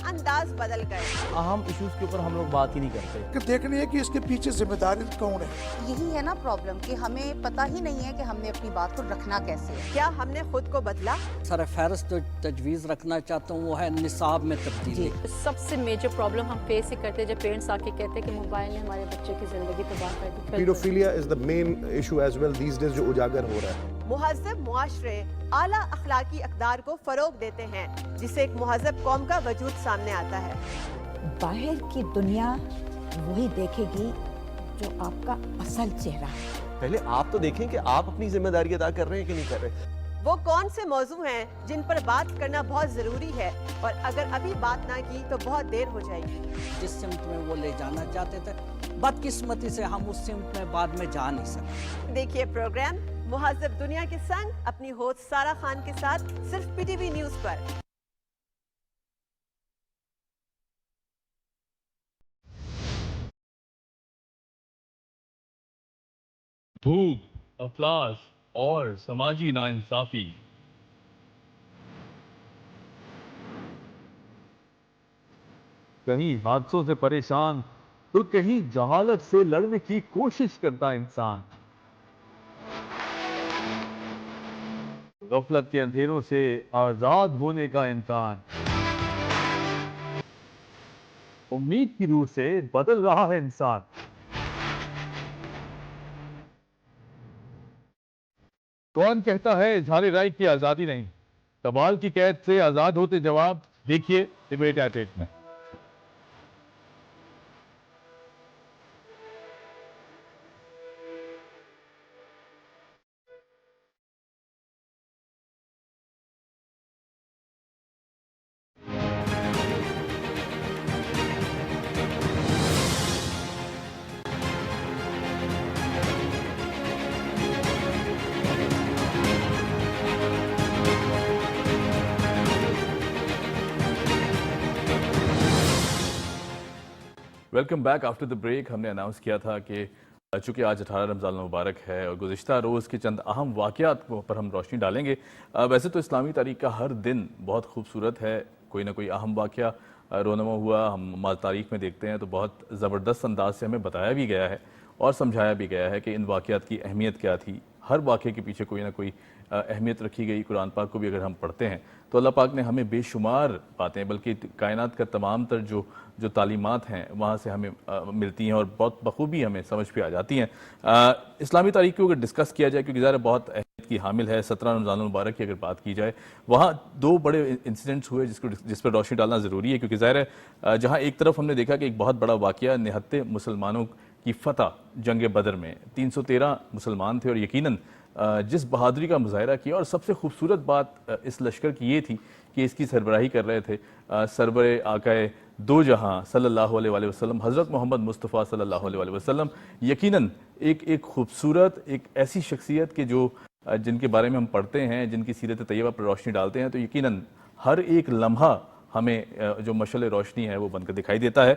انداز بدل گئے، اہم ایشوز کے اوپر ہم لوگ بات ہی نہیں کرتے، کہ دیکھنی ہے کہ اس کے پیچھے ذمہ داری کون ہے۔ یہی ہے نا پرابلم کہ ہمیں پتہ ہی نہیں ہے کہ ہم نے اپنی بات کو رکھنا کیسے ہے۔ کیا ہم نے خود کو بدلا؟ سر فہرست جو تجویز رکھنا چاہتا ہوں وہ ہے نصاب میں تبدیلی۔ سب سے میجر پرابلم ہم فیس ہی کرتے ہیں جب پیرنٹس آ کے کہتے ہیں کہ موبائل نے ہمارے بچے کی زندگی تباہ کر دی۔ Paedophilia is the main issue as well these days جو اجاگر ہو رہا ہے۔ مہذب معاشرے اعلیٰ اخلاقی اقدار کو فروغ دیتے ہیں، جس سے ایک مہذب قوم کا وجود سامنے آتا ہے۔ باہر کی دنیا وہی دیکھے گی جو آپ کا اصل چہرہ ہے۔ پہلے آپ تو دیکھیں کہ آپ اپنی ذمہ داری ادا کر رہے ہیں کہ نہیں کر رہے۔ وہ کون سے موضوع ہیں جن پر بات کرنا بہت ضروری ہے، اور اگر ابھی بات نہ کی تو بہت دیر ہو جائے گی۔ جس سمت میں وہ لے جانا چاہتے تھے، بدقسمتی سے ہم اس سمت میں بعد میں جا نہیں سکتے۔ دیکھیے پروگرام مہذب دنیا کے سنگ اپنی ہوسٹ سارا خان کے ساتھ صرف پی ٹی وی نیوز پر۔ بھوک افلاس اور سماجی ناانصافی. کہیں حادثوں سے پریشان تو کہیں جہالت سے لڑنے کی کوشش کرتا انسان. غفلت کے اندھیروں سے آزاد ہونے کا امکان. امید کی روح سے بدل رہا ہے انسان. کون کہتا ہے اظہار رائے کی آزادی نہیں؟ کمال کی قید سے آزاد ہوتے جواب دیکھیے ڈیبیٹ ایٹ 8 میں. Welcome back after the break. ہم نے اناؤنس کیا تھا کہ چونکہ آج 18 رمضان المبارک ہے اور گزشتہ روز کے چند اہم واقعات پر ہم روشنی ڈالیں گے. ویسے تو اسلامی تاریخ کا ہر دن بہت خوبصورت ہے. کوئی نہ کوئی اہم واقعہ رونما ہوا ہم تاریخ میں دیکھتے ہیں تو بہت زبردست انداز سے ہمیں بتایا بھی گیا ہے اور سمجھایا بھی گیا ہے کہ ان واقعات کی اہمیت کیا تھی. ہر واقعے کے پیچھے کوئی نہ کوئی اہمیت رکھی گئی. قرآن پاک کو بھی اگر ہم پڑھتے ہیں تو اللہ پاک نے ہمیں بے شمار باتیں بلکہ کائنات کا تمام تر جو تعلیمات ہیں وہاں سے ہمیں ملتی ہیں اور بہت بخوبی ہمیں سمجھ پہ آ جاتی ہیں. اسلامی تاریخ کو اگر ڈسکس کیا جائے کیونکہ ظاہر بہت اہمیت کی حامل ہے 17 رمضان المبارک کی اگر بات کی جائے وہاں دو بڑے انسیڈنٹس ہوئے جس پر روشنی ڈالنا ضروری ہے کیونکہ ظاہر ہے جہاں ایک طرف ہم نے دیکھا کہ ایک بہت بڑا واقعہ نہتے مسلمانوں کی فتح جنگ بدر میں 313 مسلمان تھے اور یقیناً جس بہادری کا مظاہرہ کیا اور سب سے خوبصورت بات اس لشکر کی یہ تھی کہ اس کی سربراہی کر رہے تھے سربر آقائے دو جہاں صلی اللہ علیہ وآلہ وسلم حضرت محمد مصطفیٰ صلی اللہ علیہ وآلہ وسلم. یقیناً ایک خوبصورت ایک ایسی شخصیت کے جن کے بارے میں ہم پڑھتے ہیں جن کی سیرت طیبہ پر روشنی ڈالتے ہیں تو یقیناً ہر ایک لمحہ ہمیں جو مشعل روشنی ہے وہ بن کر دکھائی دیتا ہے.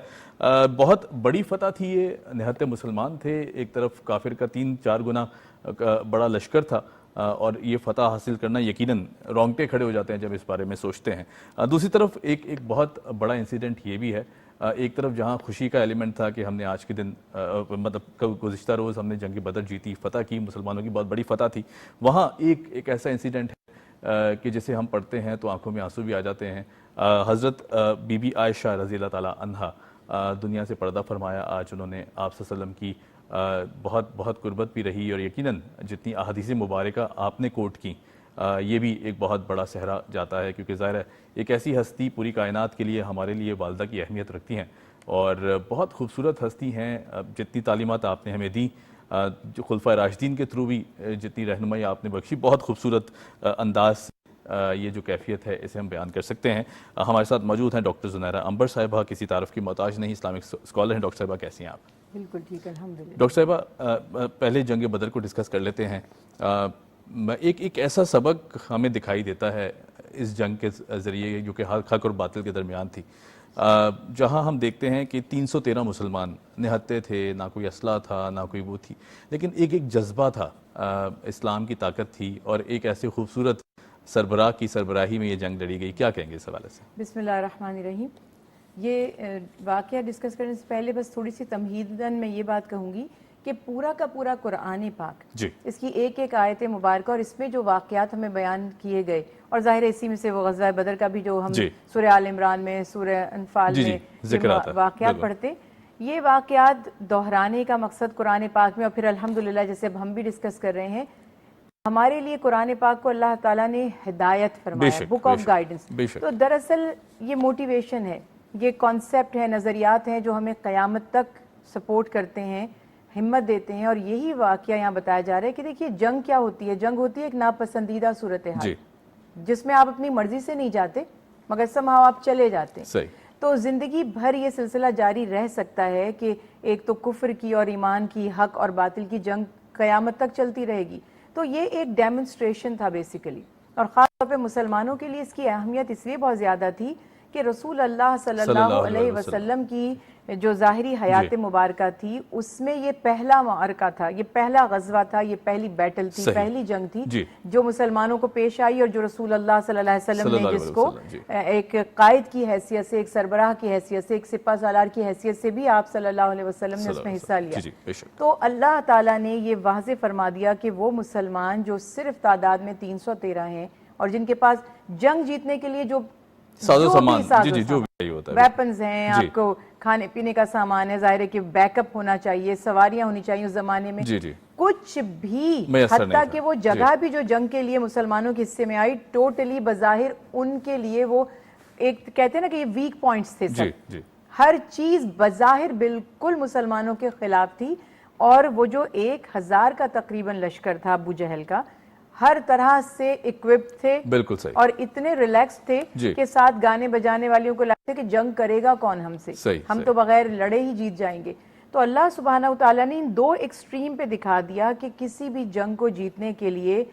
بہت بڑی فتح تھی. یہ نہتے مسلمان تھے. ایک طرف کافر کا 3-4 گنا بڑا لشکر تھا اور یہ فتح حاصل کرنا یقیناً رونگٹے کھڑے ہو جاتے ہیں جب اس بارے میں سوچتے ہیں. دوسری طرف ایک بہت بڑا انسیڈنٹ یہ بھی ہے. ایک طرف جہاں خوشی کا ایلیمنٹ تھا کہ ہم نے آج کے دن مطلب گزشتہ روز ہم نے جنگ بدر جیتی فتح کی مسلمانوں کی بہت بڑی فتح تھی. وہاں ایک ایسا انسیڈنٹ ہے کہ جسے ہم پڑھتے ہیں تو آنکھوں میں آنسو بھی آ جاتے ہیں. حضرت بی بی عائشہ رضی اللہ تعالیٰ عنہا دنیا سے پردہ فرمایا. آج انہوں نے آپ صلی اللہ علیہ وسلم کی بہت قربت بھی رہی اور یقیناً جتنی احادیث مبارکہ آپ نے کوٹ کی یہ بھی ایک بہت بڑا صحرا جاتا ہے کیونکہ ظاہر ہے ایک ایسی ہستی پوری کائنات کے لیے ہمارے لیے والدہ کی اہمیت رکھتی ہیں اور بہت خوبصورت ہستی ہیں. جتنی تعلیمات آپ نے ہمیں دی جو خلفائے راشدین کے تھرو بھی جتنی رہنمائی آپ نے بخشی بہت خوبصورت انداز یہ جو کیفیت ہے اسے ہم بیان کر سکتے ہیں. ہمارے ساتھ موجود ہیں ڈاکٹر زنیرہ عنبر صاحبہ. کسی تعارف کی محتاج نہیں, اسلامک اسکالر ہیں. ڈاکٹر صاحبہ کیسی ہیں آپ؟ بالکل ٹھیک الحمدللہ. ڈاکٹر صاحبہ پہلے جنگ بدر کو ڈسکس کر لیتے ہیں. ایک ایسا سبق ہمیں دکھائی دیتا ہے اس جنگ کے ذریعے جو کہ حق اور باطل کے درمیان تھی جہاں ہم دیکھتے ہیں کہ 313 مسلمان نہتے تھے. نہ کوئی اسلحہ تھا نہ کوئی وہ تھی لیکن ایک جذبہ تھا. اسلام کی طاقت تھی اور ایک ایسے خوبصورت سربراہ کی سربراہی میں یہ جنگ لڑی گئی. کیا کہیں گے اس حوالے سے؟ بسم اللہ الرحمن الرحیم. یہ واقعہ ڈسکس کرنے سے پہلے بس تھوڑی سی تمہیداً میں یہ بات کہوں گی کہ پورا کا پورا قرآن پاک اس کی ایک آیت مبارکہ اور اس میں جو واقعات ہمیں بیان کیے گئے اور ظاہر اسی میں سے وہ غزوہ بدر کا بھی جو ہم سورہ آل عمران میں سورہ انفال میں واقعات پڑھتے یہ واقعات دہرانے کا مقصد قرآن پاک میں اور پھر الحمدللہ جیسے اب ہم بھی ڈسکس کر رہے ہیں ہمارے لیے قرآن پاک کو اللہ تعالیٰ نے ہدایت فرمایا بک آف گائیڈنس. تو دراصل یہ موٹیویشن ہے یہ کانسیپٹ ہے نظریات ہیں جو ہمیں قیامت تک سپورٹ کرتے ہیں ہمت دیتے ہیں اور یہی واقعہ یہاں بتایا جا رہا ہے کہ دیکھیے جنگ کیا ہوتی ہے. جنگ ہوتی ہے ایک ناپسندیدہ صورتحال جس میں آپ اپنی مرضی سے نہیں جاتے مگر سمہاؤ آپ چلے جاتے ہیں. تو زندگی بھر یہ سلسلہ جاری رہ سکتا ہے کہ ایک تو کفر کی اور ایمان کی حق اور باطل کی جنگ قیامت تک چلتی رہے گی. تو یہ ایک ڈیمونسٹریشن تھا بیسیکلی اور خاص طور پہ مسلمانوں کے لیے اس کی اہمیت اس لیے بہت زیادہ تھی کہ رسول اللہ صلی اللہ علیہ وسلم کی جو ظاہری حیات مبارکہ تھی اس میں یہ پہلا معرکہ تھا، یہ پہلا غزوہ تھا، یہ پہلی بیٹل تھی، پہلی جنگ تھی جو مسلمانوں کو پیش آئی، اور جو رسول اللہ صلی اللہ علیہ وسلم نے جس کو ایک قائد کی حیثیت سے، ایک سربراہ کی حیثیت سے، ایک سپہ سالار کی حیثیت سے بھی آپ صلی اللہ علیہ وسلم نے اس میں حصہ لیا. تو اللہ تعالیٰ نے یہ واضح فرما دیا کہ وہ مسلمان جو صرف تعداد میں 313 ہیں اور جن کے پاس جنگ جیتنے کے لیے جو ویپنز ہیں، آپ کو کھانے پینے کا سامان ہے، ظاہر ہے کہ بیک اپ ہونا چاہیے، سواریاں ہونی چاہیے، اس زمانے میں کچھ بھی، حتیٰ کہ وہ جگہ بھی جو جنگ کے لیے مسلمانوں کے حصے میں آئی، ٹوٹلی بظاہر ان کے لیے وہ ایک کہتے ہیں نا کہ یہ ویک پوائنٹس تھے سب، ہر چیز بظاہر بالکل مسلمانوں کے خلاف تھی. اور وہ جو 1000 کا تقریباً لشکر تھا ابو جہل کا، ہر طرح سے اکوپڈ تھے، بالکل صحیح، اور اتنے ریلیکس تھے کہ ساتھ گانے بجانے والیوں کو لگتے کہ جنگ کرے گا کون ہم سے، ہم تو بغیر لڑے ہی جیت جائیں گے. تو اللہ سبحانہ وتعالیٰ نے ان دو ایکسٹریم پہ دکھا دیا کہ کسی بھی جنگ کو جیتنے کے لیے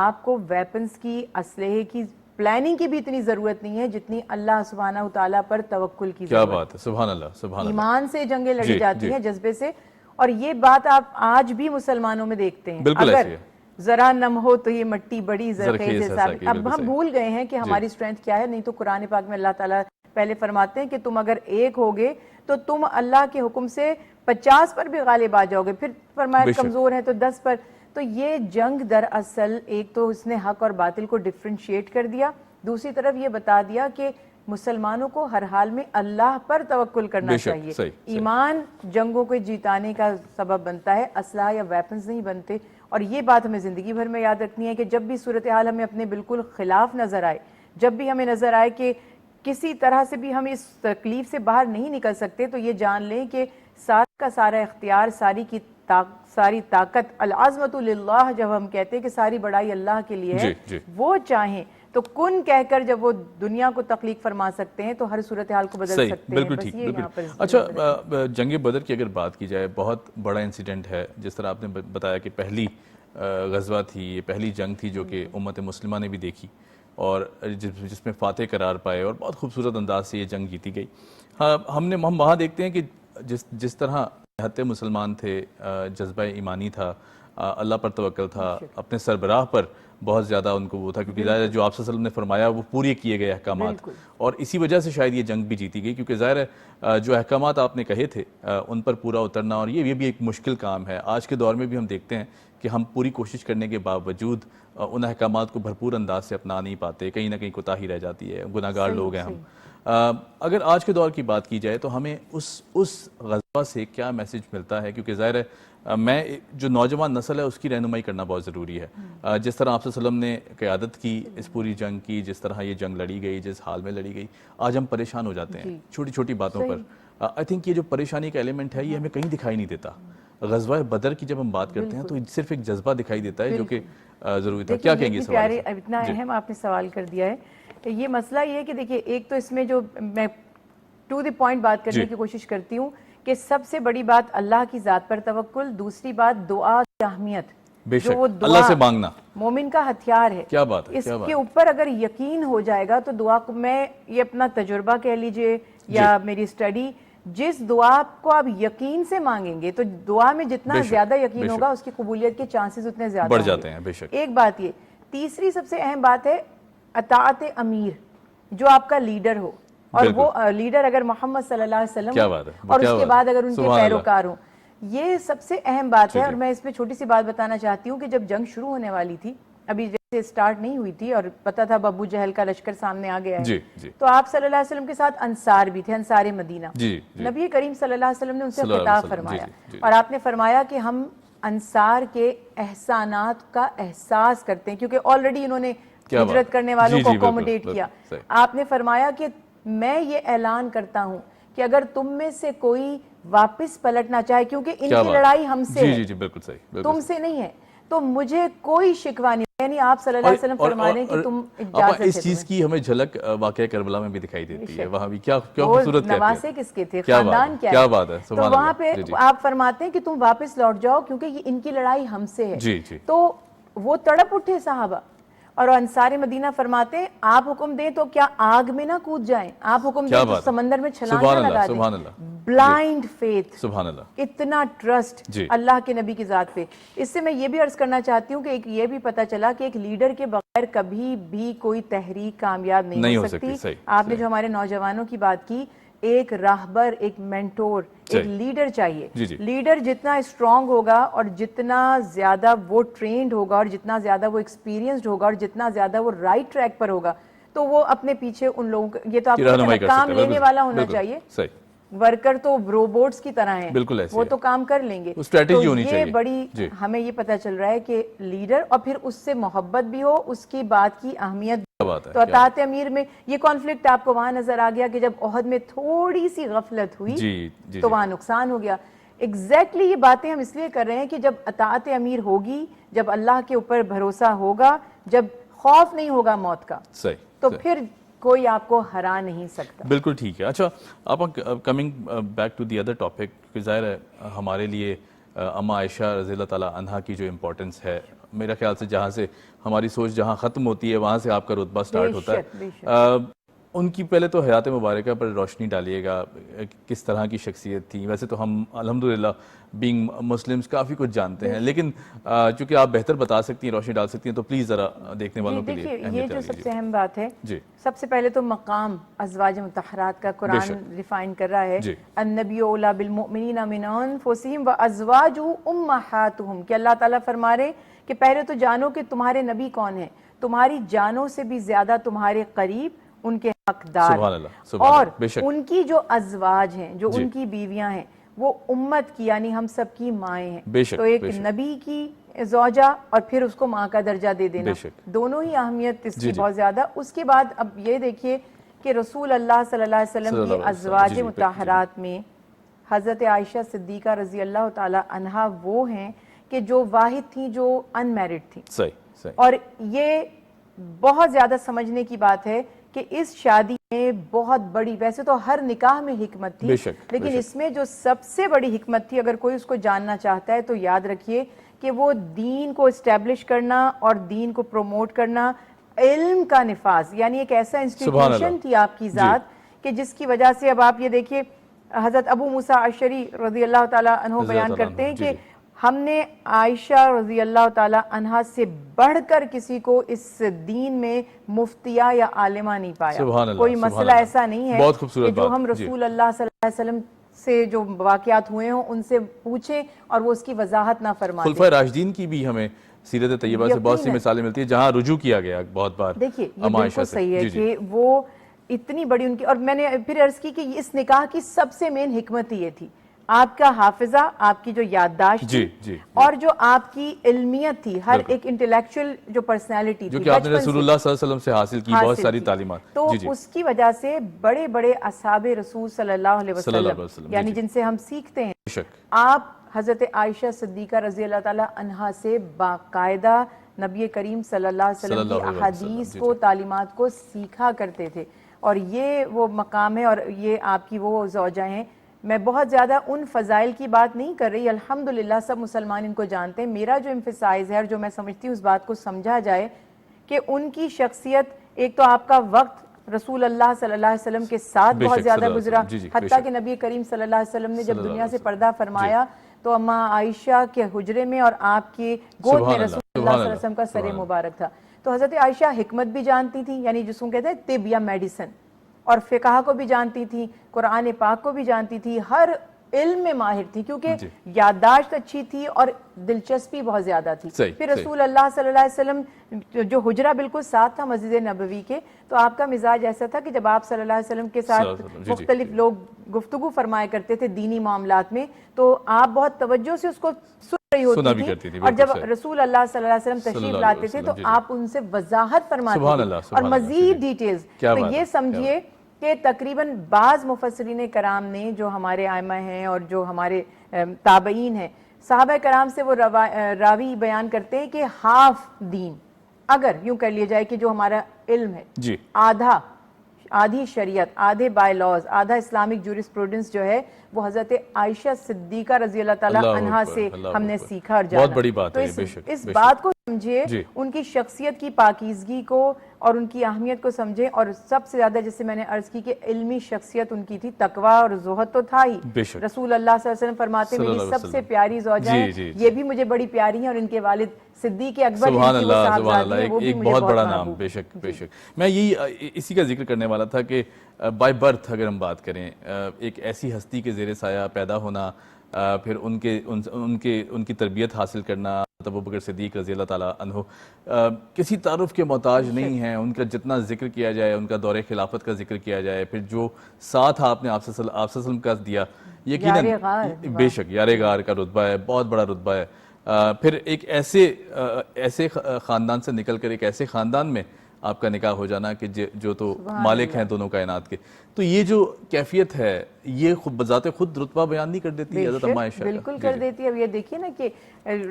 آپ کو ویپنز کی، اسلحے کی، پلاننگ کی بھی اتنی ضرورت نہیں ہے جتنی اللہ سبحانہ وتعالیٰ پر توکل کی ضرورت. کیا بات ہے، سبحان اللہ، سبحان اللہ. ایمان سے جنگیں لڑی جاتی ہیں، جذبے سے، اور یہ بات آپ آج بھی مسلمانوں میں دیکھتے ہیں. اگر ذرا نم ہو تو یہ مٹی بڑی زرخیز ہے. اب ہم بھول گئے ہیں کہ ہماری اسٹرینتھ کیا ہے. نہیں تو قرآن پاک میں اللہ تعالیٰ پہلے فرماتے ہیں کہ تم اگر ایک ہوگے تو تم اللہ کے حکم سے 50 پر بھی غالب آ جاؤ گے. پھر فرمایا کمزور ہیں تو 10 پر. تو یہ جنگ دراصل ایک تو اس نے حق اور باطل کو ڈفرینشیٹ کر دیا، دوسری طرف یہ بتا دیا کہ مسلمانوں کو ہر حال میں اللہ پر توکل کرنا چاہیے. ایمان جنگوں کو جیتانے کا سبب بنتا ہے، اسلحہ یا ویپنز نہیں بنتے. اور یہ بات ہمیں زندگی بھر میں یاد رکھنی ہے کہ جب بھی صورتحال ہمیں اپنے بالکل خلاف نظر آئے، جب بھی ہمیں نظر آئے کہ کسی طرح سے بھی ہم اس تکلیف سے باہر نہیں نکل سکتے، تو یہ جان لیں کہ سارا کا سارا اختیار، ساری طاقت، العظمت للہ، جب ہم کہتے ہیں کہ ساری بڑائی اللہ کے لیے ہے، وہ چاہیں تو کن کہہ کر جب وہ دنیا کو تخلیق فرما سکتے ہیں تو ہر صورتحال کو بدل سکتے ہیں. بالکل ٹھیک، بالکل. اچھا، جنگ بدر کی اگر بات کی جائے، بہت بڑا انسیڈنٹ ہے. جس طرح آپ نے بتایا کہ پہلی غزوہ تھی، یہ پہلی جنگ تھی جو کہ امت مسلمہ نے بھی دیکھی، اور جس میں فاتح قرار پائے، اور بہت خوبصورت انداز سے یہ جنگ جیتی گئی. ہم وہاں دیکھتے ہیں کہ جس طرح نہتے مسلمان تھے، جذبہ ایمانی تھا، اللہ پر توکل تھا، اپنے سربراہ پر بہت زیادہ ان کو وہ تھا، کیونکہ ظاہر ہے جو آپ صلی اللہ علیہ وسلم نے فرمایا وہ پورے کیے گئے احکامات، اور اسی وجہ سے شاید یہ جنگ بھی جیتی گئی. کیونکہ ظاہر ہے جو احکامات آپ نے کہے تھے ان پر پورا اترنا، اور یہ بھی ایک مشکل کام ہے. آج کے دور میں بھی ہم دیکھتے ہیں کہ ہم پوری کوشش کرنے کے باوجود ان احکامات کو بھرپور انداز سے اپنا نہیں پاتے، کہیں نہ کہیں کوتاہی رہ جاتی ہے، گناہ گار لوگ ہیں ہم. اگر آج کے دور کی بات کی جائے تو ہمیں اس غزوہ سے کیا میسج ملتا ہے؟ کیونکہ ظاہر ہے میں جو نوجوان نسل ہے اس کی رہنمائی کرنا بہت ضروری ہے. جس طرح آپ صلی اللہ علیہ وسلم نے قیادت کی اس پوری جنگ کی، جس طرح یہ جنگ لڑی گئی، جس حال میں لڑی گئی، آج ہم پریشان ہو جاتے ہیں چھوٹی چھوٹی باتوں پر. آئی تھنک یہ جو پریشانی کا ایلیمنٹ ہے یہ ہمیں کہیں دکھائی نہیں دیتا. غزوہ بدر کی جب ہم بات کرتے ہیں تو صرف ایک جذبہ دکھائی دیتا ہے جو کہ ضروری تھا. کیا کہیں گے اس سوال سے؟ اتنا اہم آپ نے سوال کر دیا ہے. یہ مسئلہ یہ ہے کہ دیکھیے، ایک تو اس میں جو میں ٹو دی پوائنٹ بات کرنے کی کوشش کرتی ہوں کہ سب سے بڑی بات اللہ کی ذات پر توکل، دوسری بات دعا کی اہمیت، جو وہ دعا اللہ سے مانگنا مومن کا ہتھیار ہے. کیا بات ہے، اس کے اوپر اگر یقین ہو جائے گا تو دعا کو، میں یہ اپنا تجربہ کہہ لیجئے یا میری اسٹڈی، جس دعا کو آپ یقین سے مانگیں گے تو دعا میں جتنا زیادہ یقین ہوگا اس کی قبولیت کے چانسز اتنے زیادہ بڑھ جاتے ہیں. بے شک. ایک بات یہ. تیسری سب سے اہم بات ہے اطاعت امیر، جو آپ کا لیڈر ہو، اور وہ لیڈر اگر محمد صلی اللہ علیہ وسلم اور اس کے بعد اگر ان کے پیروکار ہوں، یہ سب سے اہم بات ہے. اور میں اس میں چھوٹی سی بات بتانا چاہتی ہوں کہ جب جنگ شروع ہونے والی تھی، ابھی جیسے سٹارٹ نہیں ہوئی تھی اور پتا تھا ابو جہل کا لشکر سامنے آ گیا ہے، تو آپ صلی اللہ علیہ وسلم کے ساتھ انصار بھی تھے، انصار مدینہ. نبی کریم صلی اللہ علیہ وسلم نے ان سے خطاب فرمایا، اور آپ نے فرمایا کہ ہم انصار کے احسانات کا احساس کرتے ہیں، کیونکہ آلریڈی انہوں نے ہجرت کرنے والوں کو اکوموڈیٹ کیا. آپ نے فرمایا کہ میں یہ اعلان کرتا ہوں کہ اگر تم میں سے کوئی واپس پلٹنا چاہے، کیونکہ ان کی لڑائی ہم سے ہے، تم سے نہیں ہے، تو مجھے کوئی شکوہ نہیں. یعنی آپ صلی اللہ علیہ وسلم فرما رہے ہیں کہ تم اجازت ہے. اس چیز کی ہمیں جھلک واقعہ کربلا میں بھی دکھائی دیتی ہے. وہاں بھی کیا خوبصورت کہتے ہیں، نواسے کس کے تھے، خاندان کیا ہے. کیا بات ہے. تو وہاں پہ آپ فرماتے ہیں کہ تم واپس لوٹ جاؤ کیونکہ ان کی لڑائی ہم سے ہے. تو وہ تڑپ اٹھے صحابہ، اور انصار مدینہ فرماتے ہیں آپ حکم دیں تو کیا آگ میں نہ کود جائیں, آپ حکم دیں تو سمندر میں چھلانگ نہ لگا دیں. بلائنڈ فیتھ, سبحان اللہ, اتنا ٹرسٹ اللہ کے نبی کی ذات پہ. اس سے میں یہ بھی عرض کرنا چاہتی ہوں کہ ایک یہ بھی پتا چلا کہ ایک لیڈر کے بغیر کبھی بھی کوئی تحریک کامیاب نہیں ہو سکتی. آپ نے جو ہمارے نوجوانوں کی بات کی, ایک راہبر, ایک مینٹور, ایک لیڈر چاہیے. لیڈر جتنا اسٹرانگ ہوگا اور جتنا زیادہ وہ ٹرینڈ ہوگا اور جتنا زیادہ وہ ایکسپیرینسڈ ہوگا اور جتنا زیادہ وہ رائٹ ٹریک پر ہوگا, تو وہ اپنے پیچھے ان لوگوں کو, یہ تو آپ کو کام لینے والا ہونا چاہیے. ورکر تو روبوٹس کی طرح ہیں, وہ تو کام کر لیں گے. تو یہ بڑی ہمیں یہ پتا چل رہا ہے کہ لیڈر, اور پھر اس سے محبت بھی ہو, اس کی بات کی اہمیت. تو اطاعت امیر میں یہ کانفلکٹ آپ کو وہاں نظر آ گیا کہ جب احد میں تھوڑی سی غفلت ہوئی تو وہاں نقصان ہو گیا. ایگزیکٹلی یہ باتیں ہم اس لیے کر رہے ہیں کہ جب اطاعت امیر ہوگی, جب اللہ کے اوپر بھروسہ ہوگا, جب خوف نہیں ہوگا موت کا, تو پھر کوئی آپ کو ہرا نہیں سکتا. بالکل ٹھیک ہے. اچھا, آپ coming back to the other topic, کہ ظاہر ہے ہمارے لیے اما عائشہ رضی اللہ تعالیٰ عنہا کی جو امپورٹنس ہے, میرا خیال سے جہاں سے ہماری سوچ جہاں ختم ہوتی ہے وہاں سے آپ کا رتبہ سٹارٹ ہوتا ہے. ان کی پہلے تو حیات مبارکہ پر روشنی ڈالیے گا, کس طرح کی شخصیت تھی. ویسے تو ہم الحمدللہ بینگ مسلمز کافی کچھ جانتے ہیں, لیکن چونکہ آپ بہتر بتا سکتی ہیں, روشنی ڈال سکتی ہیں, تو پلیز ذرا دیکھنے والوں کے لیے یہ جو سب سے اہم بات ہے, سب سے پہلے تو مقام ازواج مطہرات کا قرآن ریفائن کر رہا ہے. النبی اولی بالمؤمنین من انفسہم وازواجہ امہاتہم, کہ اللہ تعالیٰ فرما رہے کہ پہلے تو جانو کہ تمہارے نبی کون ہیں, تمہاری جانوں سے بھی زیادہ تمہارے قریب ان کے حقدار, اور ان کی جو ازواج ہیں, جو ان کی بیویاں ہیں, وہ امت کی یعنی ہم سب کی مائیں ہیں. تو ایک نبی کی زوجہ اور پھر اس کو ماں کا درجہ دے دینا, دونوں ہی اہمیت اس کی بہت زیادہ. اس کے بعد اب یہ دیکھیے کہ رسول اللہ صلی اللہ علیہ وسلم کی ازواج مطہرات میں حضرت عائشہ صدیقہ رضی اللہ تعالی عنہا وہ ہیں کہ جو واحد تھیں جو ان میرڈ تھیں. اور یہ بہت زیادہ سمجھنے کی بات ہے کہ اس شادی میں بہت بڑی, ویسے تو ہر نکاح میں حکمت تھی, لیکن اس میں جو سب سے بڑی حکمت تھی, اگر کوئی اس کو جاننا چاہتا ہے تو یاد رکھیے کہ وہ دین کو اسٹیبلش کرنا اور دین کو پروموٹ کرنا, علم کا نفاذ, یعنی ایک ایسا انسٹیٹیوشن تھی آپ کی ذات کہ جس کی وجہ سے, اب آپ یہ دیکھیے حضرت ابو موسیٰ اشعری رضی اللہ تعالیٰ عنہ بیان کرتے ہیں کہ ہم نے عائشہ رضی اللہ تعالی عنہا سے بڑھ کر کسی کو اس دین میں مفتیہ یا عالمہ نہیں پایا. کوئی مسئلہ ایسا نہیں ہے کہ جو ہم رسول اللہ صلی اللہ علیہ وسلم سے جو واقعات ہوئے ہوں ان سے پوچھیں اور وہ اس کی وضاحت نہ فرما دیں. خلفائے راشدین کی بھی ہمیں سیرت طیبہ سے بہت سی مثالیں ملتی ہیں جہاں رجوع کیا گیا بہت بار. دیکھیے یہ بالکل صحیح ہے کہ وہ اتنی بڑی ان کی, اور میں نے پھر عرض کی کہ اس نکاح کی سب سے مین حکمت یہ تھی, آپ کا حافظہ, آپ کی جو یادداشت تھی, اور جو آپ کی علمیت تھی, ہر ایک انٹلیکچوئل جو پرسنالٹی تھی, جو کہ آپ نے رسول اللہ صلی اللہ علیہ وسلم سے حاصل کی بہت ساری تعلیمات, تو اس کی وجہ سے بڑے بڑے اصحاب رسول صلی اللہ علیہ وسلم یعنی جن سے ہم سیکھتے ہیں, آپ حضرت عائشہ صدیقہ رضی اللہ تعالی عنہا سے باقاعدہ نبی کریم صلی اللہ علیہ وسلم کی احادیث کو, تعلیمات کو سیکھا کرتے تھے. اور یہ وہ مقام ہے اور یہ آپ کی وہ زوجہ ہیں. میں بہت زیادہ ان فضائل کی بات نہیں کر رہی, الحمدللہ سب مسلمان ان کو جانتے ہیں. میرا جو امفسائز ہے اور جو میں سمجھتی ہوں اس بات کو سمجھا جائے کہ ان کی شخصیت, ایک تو آپ کا وقت رسول اللہ صلی اللہ علیہ وسلم کے ساتھ بہت زیادہ گزرا, حتیٰ کہ نبی کریم صلی اللہ علیہ وسلم نے جب دنیا سے پردہ فرمایا تو اما عائشہ کے حجرے میں اور آپ کے گود میں رسول اللہ صلی اللہ علیہ وسلم کا سر مبارک تھا. تو حضرت عائشہ حکمت بھی جانتی تھی, یعنی جس کو کہتے ہیں طب یا میڈیسن, اور فقہ کو بھی جانتی تھی, قرآن پاک کو بھی جانتی تھی, ہر علم میں ماہر تھی کیونکہ یادداشت اچھی تھی اور دلچسپی بہت زیادہ تھی. پھر رسول اللہ صلی اللہ علیہ وسلم جو حجرہ بالکل ساتھ تھا مسجد نبوی کے, تو آپ کا مزاج ایسا تھا کہ جب آپ صلی اللہ علیہ وسلم کے ساتھ مختلف لوگ گفتگو فرمایا کرتے تھے دینی معاملات میں, تو آپ بہت توجہ سے اس کو سن رہی ہوتی تھی, اور جب رسول اللہ صلی اللہ علیہ وسلم تشریف لاتے تھے تو آپ ان سے وضاحت فرماتے تھے اور مزید ڈیٹیلز. تو یہ سمجھیے کہ تقریباً بعض مفسرین کرام نے, جو ہمارے ائمہ ہیں اور جو ہمارے تابعین ہیں, صحابہ کرام سے وہ راوی بیان کرتے ہیں کہ ہاف دین, اگر یوں کر لیا جائے کہ جو ہمارا علم ہے, آدھی شریعت, آدھے بائی لاز, آدھا اسلامک جورسپروڈنس جو ہے وہ حضرت عائشہ صدیقہ رضی اللہ تعالی عنہا سے ہم نے سیکھا اور جانا. بہت بڑی بات ہے. اس بات کو سمجھے، ان کی شخصیت کی پاکیزگی کو اور ان کی اہمیت کو سمجھے، اور سب سے زیادہ جیسے میں نے عرض کی کہ علمی شخصیت ان کی تھی، تقویٰ اور زہد تو تھا ہی. رسول اللہ صلی اللہ علیہ وسلم فرماتے ہیں میری سب سے پیاری زوجہ ہیں، یہ بھی مجھے بڑی پیاری ہیں، اور ان کے والد صدیق اکبر سبحان اللہ سبحان اللہ، ایک بہت بڑا نام. بے شک بے شک. میں یہی اسی کا ذکر کرنے والا تھا کہ بائی برتھ اگر ہم بات کریں، ایک ایسی ہستی کے زیر سایہ پیدا ہونا، پھر ان کی تربیت حاصل کرنا. ابو بکر صدیق رضی اللہ تعالیٰ عنہ کسی تعارف کے محتاج نہیں ہیں، ان کا جتنا ذکر کیا جائے، ان کا دور خلافت کا ذکر کیا جائے، پھر جو ساتھ آپ نے آپ صلی اللہ علیہ وسلم کا دیا، یقیناً بے شک یار غار کا رتبہ ہے، بہت بڑا رتبہ ہے. پھر ایک ایسے خاندان سے نکل کر ایک ایسے خاندان میں آپ کا نکاح ہو جانا کہ جو تو مالک ہیں دونوں کائنات کے، تو یہ جو کیفیت ہے یہ بذات خود رتبہ بیان نہیں کر دیتی حضرت اما عائشہ؟ بالکل کر دیتی ہے. اب یہ دیکھیے نا کہ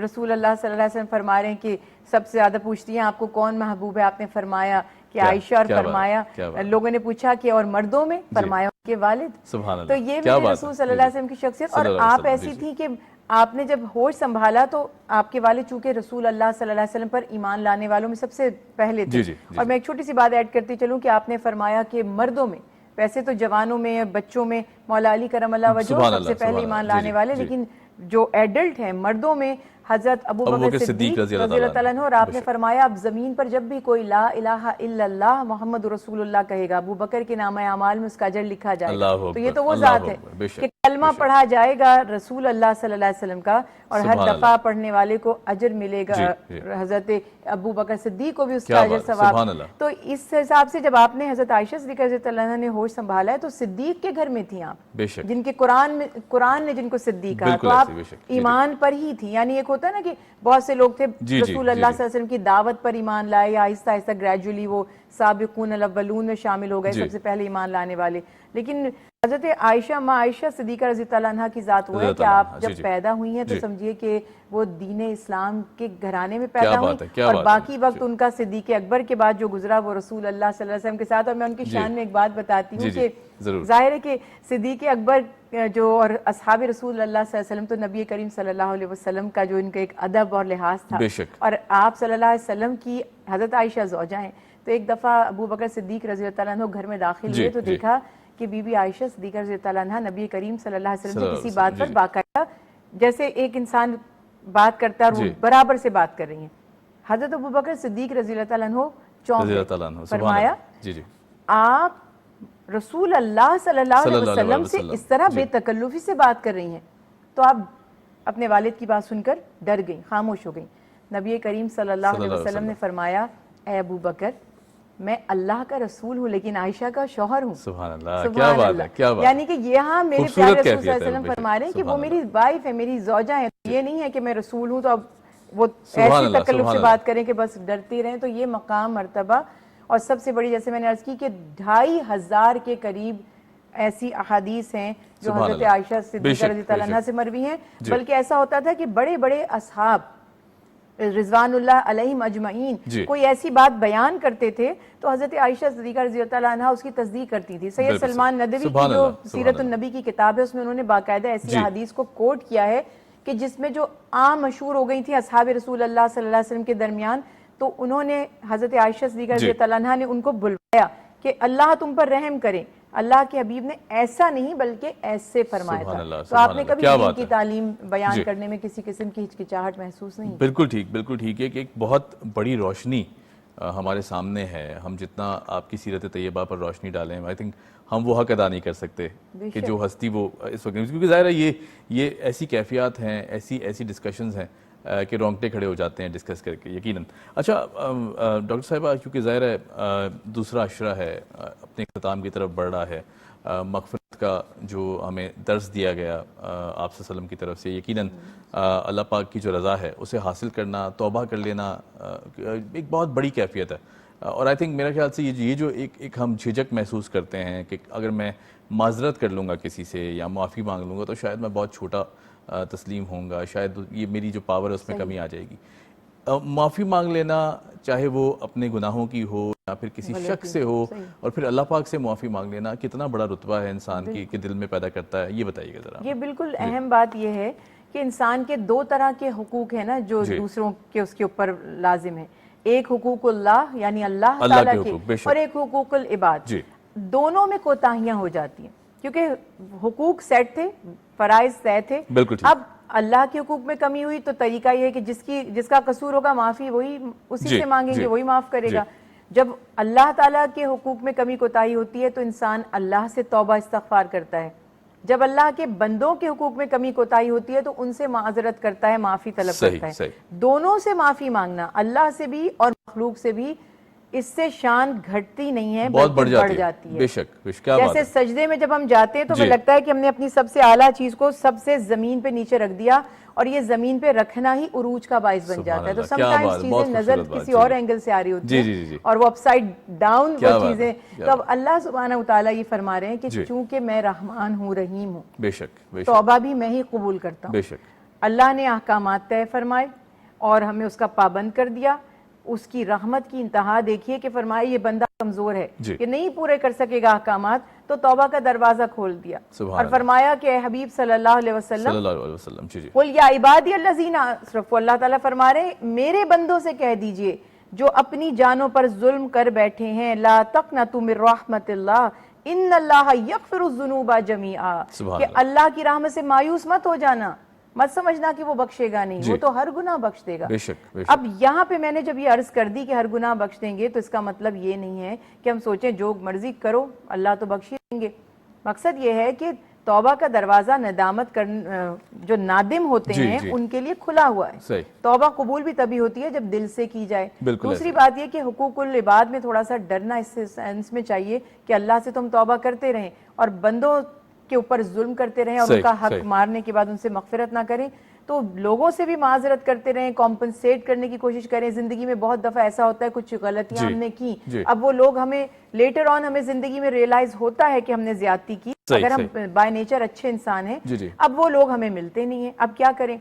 رسول اللہ صلی اللہ علیہ وسلم فرما رہے ہیں کہ سب سے زیادہ پوچھتی ہیں آپ کو کون محبوب ہے، آپ نے فرمایا کہ عائشہ، اور فرمایا لوگوں نے پوچھا کہ اور مردوں میں، فرمایا ان کے والد. تو یہ بھی رسول صلی اللہ علیہ وسلم کی شخصیت. اور آپ ایسی تھی کہ آپ نے جب ہوش سنبھالا تو آپ کے والد چونکہ رسول اللہ صلی اللہ علیہ وسلم پر ایمان لانے والوں میں سب سے پہلے تھے. اور میں ایک چھوٹی سی بات ایڈ کرتی چلوں کہ آپ نے فرمایا کہ مردوں میں، ویسے تو جوانوں میں، بچوں میں مولا علی کرم اللہ وجہہ سب سے پہلے ایمان لانے والے، لیکن جو ایڈلٹ ہیں مردوں میں حضرت ابو بکر صدیق رضی اللہ تعالیٰ عنہ. اور آپ نے فرمایا اب زمین پر جب بھی کوئی لا الہ الا اللہ محمد رسول اللہ کہے گا، ابو بکر کے نامہ اعمال میں اس کا اجر لکھا جائے گا. تو یہ تو وہ ذات ہے کہ کلمہ پڑھا جائے گا رسول اللہ صلی اللہ علیہ وسلم کا، اور ہر دفعہ پڑھنے والے کو اجر ملے گا. حضرت ابو بکر صدیق کو بھی اس کا اجر ثواب. تو اس حساب سے جب آپ نے حضرت عائشہ صدیقہ رضی اللہ عنہا نے ہوش سنبھالا ہے تو صدیق کے گھر میں تھی آپ، جن کے قرآن نے جن کو صدیق کہا، تو آپ ایمان پر ہی تھی. یعنی ایک ہوتا ہے نا کہ بہت سے لوگ تھے رسول اللہ صلی اللہ علیہ وسلم کی دعوت پر ایمان لائے، آہستہ آہستہ گریجولی وہ سابقون الاولون میں شامل ہو گئے، سب سے پہلے ایمان لانے والے. لیکن حضرت عائشہ ماں عائشہ صدیقہ رضی اللہ عنہا کی ذات وہ ہے کہ آپ جب پیدا ہوئی ہیں تو سمجھیے کہ وہ دین اسلام کے گھرانے میں پیدا ہوئی، اور باقی وقت ان کا صدیق اکبر کے بعد جو گزرا وہ رسول اللہ صلی اللہ علیہ وسلم کے ساتھ. اور میں ان کی شان میں ایک بات بتاتی ہوں کہ ظاہر ہے کہ صدیق اکبر جو اور اصحاب رسول اللہ صلی اللہ علیہ وسلم تو نبی کریم صلی اللہ علیہ وسلم کا جو ان کا ایک ادب اور لحاظ تھا، اور آپ صلی اللہ علیہ وسلم کی حضرت عائشہ زوجہ ہیں. تو ایک دفعہ ابو بکر صدیق رضی اللہ عنہ گھر میں داخل ہوئے تو دیکھا کہ بی بی عائشہ صدیقہ رضی اللہ عنہ نبی کریم صلی اللہ علیہ وسلم سے کسی بات پر باقاعدہ جیسے ایک انسان بات کرتا ہے اور وہ برابر سے بات کر رہی ہیں. حضرت ابو بکر صدیق رضی اللہ عنہ چونک گئے، فرمایا آپ رسول اللہ صلی اللہ علیہ وسلم سے اس طرح بے تکلفی سے بات کر رہی ہیں. تو آپ اپنے والد کی بات سن کر ڈر گئیں، خاموش ہو گئیں. نبی کریم صلی اللہ علیہ وسلم نے فرمایا اے ابو بکر میں اللہ کا رسول ہوں لیکن عائشہ کا شوہر ہوں. سبحان اللہ، کیا بات ہے، کیا بات. یعنی کہ یہاں میرے پیارے رسول صلی اللہ علیہ وسلم فرما رہے ہیں کہ وہ میری وائف ہے، میری زوجہ ہے. یہ نہیں ہے کہ میں رسول ہوں تو اب وہ ایسی تکلف سے بات کریں کہ بس ڈرتی رہیں. تو یہ مقام مرتبہ، اور سب سے بڑی جیسے میں نے عرض کی کہ 2500 کے قریب ایسی احادیث ہیں جو حضرت عائشہ صدیقہ رضی اللہ عنہا سے مروی ہیں. بلکہ ایسا ہوتا تھا کہ بڑے بڑے اصحاب رضوان اللہ علیہم اجمعین کوئی ایسی بات بیان کرتے تھے تو حضرت عائشہ صدیقہ رضی اللہ عنہا اس کی تصدیق کرتی تھی. سید سلمان ندوی کی جو سیرت النبی کی کتاب ہے اس میں انہوں نے باقاعدہ ایسی حدیث کو کوٹ کیا ہے کہ جس میں جو عام مشہور ہو گئی تھی اصحاب رسول اللہ صلی اللہ علیہ وسلم کے درمیان، تو انہوں نے حضرت عائشہ صدیقہ رضی اللہ عنہا نے ان کو بلوایا کہ اللہ تم پر رحم کرے. اللہ کے حبیب نے ایسا نہیں بلکہ ایسے فرمایا تھا. تو آپ نے کبھی دین کی تعلیم بیان کرنے میں کسی قسم کی ہچکچاہٹ محسوس نہیں؟ بالکل ٹھیک ہے کہ ایک بہت بڑی روشنی ہمارے سامنے ہے. ہم جتنا آپ کی سیرت طیبہ پر روشنی ڈالیں آئی تھنک ہم وہ حق ادا نہیں کر سکتے کہ جو ہستی وہ اس وقت، کیونکہ ظاہر ہے یہ ایسی کیفیات ہیں، ایسی ڈسکشنز ہیں کہ رونگٹے کھڑے ہو جاتے ہیں ڈسکس کر کے یقیناً. اچھا ڈاکٹر صاحبہ، کیونکہ ظاہر ہے دوسرا عشرہ ہے، اپنے اختتام کی طرف بڑھ رہا ہے، مغفرت کا جو ہمیں درس دیا گیا آپ صلی اللہ علیہ وسلم کی طرف سے، یقیناً اللہ پاک کی جو رضا ہے اسے حاصل کرنا، توبہ کر لینا ایک بہت بڑی کیفیت ہے. اور آئی تھنک میرا خیال سے یہ جو ایک ہم جھجک محسوس کرتے ہیں کہ اگر میں معذرت کر لوں گا کسی سے یا معافی مانگ لوں گا تو شاید میں بہت چھوٹا تسلیم ہوں گا، شاید یہ میری جو پاور ہے اس میں کمی آ جائے گی. معافی مانگ لینا چاہے وہ اپنے گناہوں کی ہو یا پھر کسی شخص سے ہو، اور پھر اللہ پاک سے معافی مانگ لینا کتنا بڑا رتبہ ہے انسان کی کہ دل میں پیدا کرتا ہے، یہ بتائیے گا ذرا. یہ بالکل اہم بات یہ ہے کہ انسان کے دو طرح کے حقوق ہیں نا جو دوسروں کے اس کے اوپر لازم ہیں. ایک حقوق اللہ یعنی اللہ تعالیٰ کے اور ایک حقوق العباد. دونوں میں کوتاہیاں ہو جاتی ہیں کیونکہ حقوق سیٹ تھے, فرائض طے تھے. اب اللہ کے حقوق میں کمی ہوئی تو طریقہ یہ ہے کہ جس کا قصور ہوگا معافی وہی اسی سے مانگیں گے, وہی معاف کرے گا. جب اللہ تعالیٰ کے حقوق میں کمی کوتاہی ہوتی ہے تو انسان اللہ سے توبہ استغفار کرتا ہے. جب اللہ کے بندوں کے حقوق میں کمی کوتاہی ہوتی ہے تو ان سے معذرت کرتا ہے, معافی طلب کرتا ہے. دونوں سے معافی مانگنا, اللہ سے بھی اور مخلوق سے بھی, اس سے شان گھٹتی نہیں ہے بہت بڑھ جاتی ہے. بے شک جیسے سجدے میں جب ہم جاتے ہیں تو ہمیں لگتا ہے کہ ہم نے اپنی سب سے اعلیٰ چیز کو سب سے زمین پہ نیچے رکھ دیا اور یہ زمین پہ رکھنا ہی عروج کا باعث بن جاتا ہے. تو سم ٹائمز چیزیں نظر کسی اور اینگل سے آ رہی ہوتی ہیں اور وہ اپ سائڈ ڈاؤن وہ چیزیں. تو اب اللہ سبحانہ وتعالیٰ یہ فرما رہے ہیں کہ چونکہ میں رحمان ہوں, رحیم ہوں, بے شک توبہ بھی میں ہی قبول کرتا ہوں. اللہ نے احکامات طے فرمائے اور ہمیں اس کا پابند کر دیا. اس کی رحمت کی انتہا دیکھیے کہ فرمائے یہ بندہ کمزور ہے کہ نہیں پورے کر سکے گا احکامات, تو توبہ کا دروازہ کھول دیا اور فرمایا کہ اے حبیب صلی اللہ علیہ وسلم قل یا عبادی الذین اسرفوا, اللہ تعالیٰ فرما رہے ہیں میرے بندوں سے کہہ دیجئے جو اپنی جانوں پر ظلم کر بیٹھے ہیں, لا تقنطوا من رحمت اللہ ان اللہ یغفر الذنوب جمیعا, کہ اللہ کی رحمت سے مایوس مت ہو جانا, مت سمجھنا کہ وہ بخشے گا نہیں, وہ تو ہر گناہ بخش دے گا. اب یہاں پہ میں نے جب یہ عرض کر دی کہ ہر گناہ بخش دیں گے تو اس کا مطلب یہ نہیں ہے کہ ہم سوچیں جو مرضی کرو اللہ تو بخش ہی دیں گے. مقصد یہ ہے کہ توبہ کا دروازہ ندامت جو نادم ہوتے ہیں ان کے لیے کھلا ہوا ہے. توبہ قبول بھی تبھی ہوتی ہے جب دل سے کی جائے. دوسری بات یہ کہ حقوق العباد میں تھوڑا سا ڈرنا اس سینس میں چاہیے کہ اللہ سے تم توبہ کرتے رہیں اور بندوں کے اوپر ظلم کرتے رہیں اور ان کا حق مارنے کے بعد ان سے مغفرت نہ کریں, تو لوگوں سے بھی معذرت کرتے رہیں, کمپنسیٹ کرنے کی کوشش کریں. زندگی میں بہت دفعہ ایسا ہوتا ہے کچھ غلطیاں ہم نے کی, اب وہ لوگ ہمیں لیٹر آن ہمیں زندگی میں ریئلائز ہوتا ہے کہ ہم نے زیادتی کی, اگر ہم بائی نیچر اچھے انسان ہیں, اب وہ لوگ ہمیں ملتے نہیں ہیں. اب کیا کریں,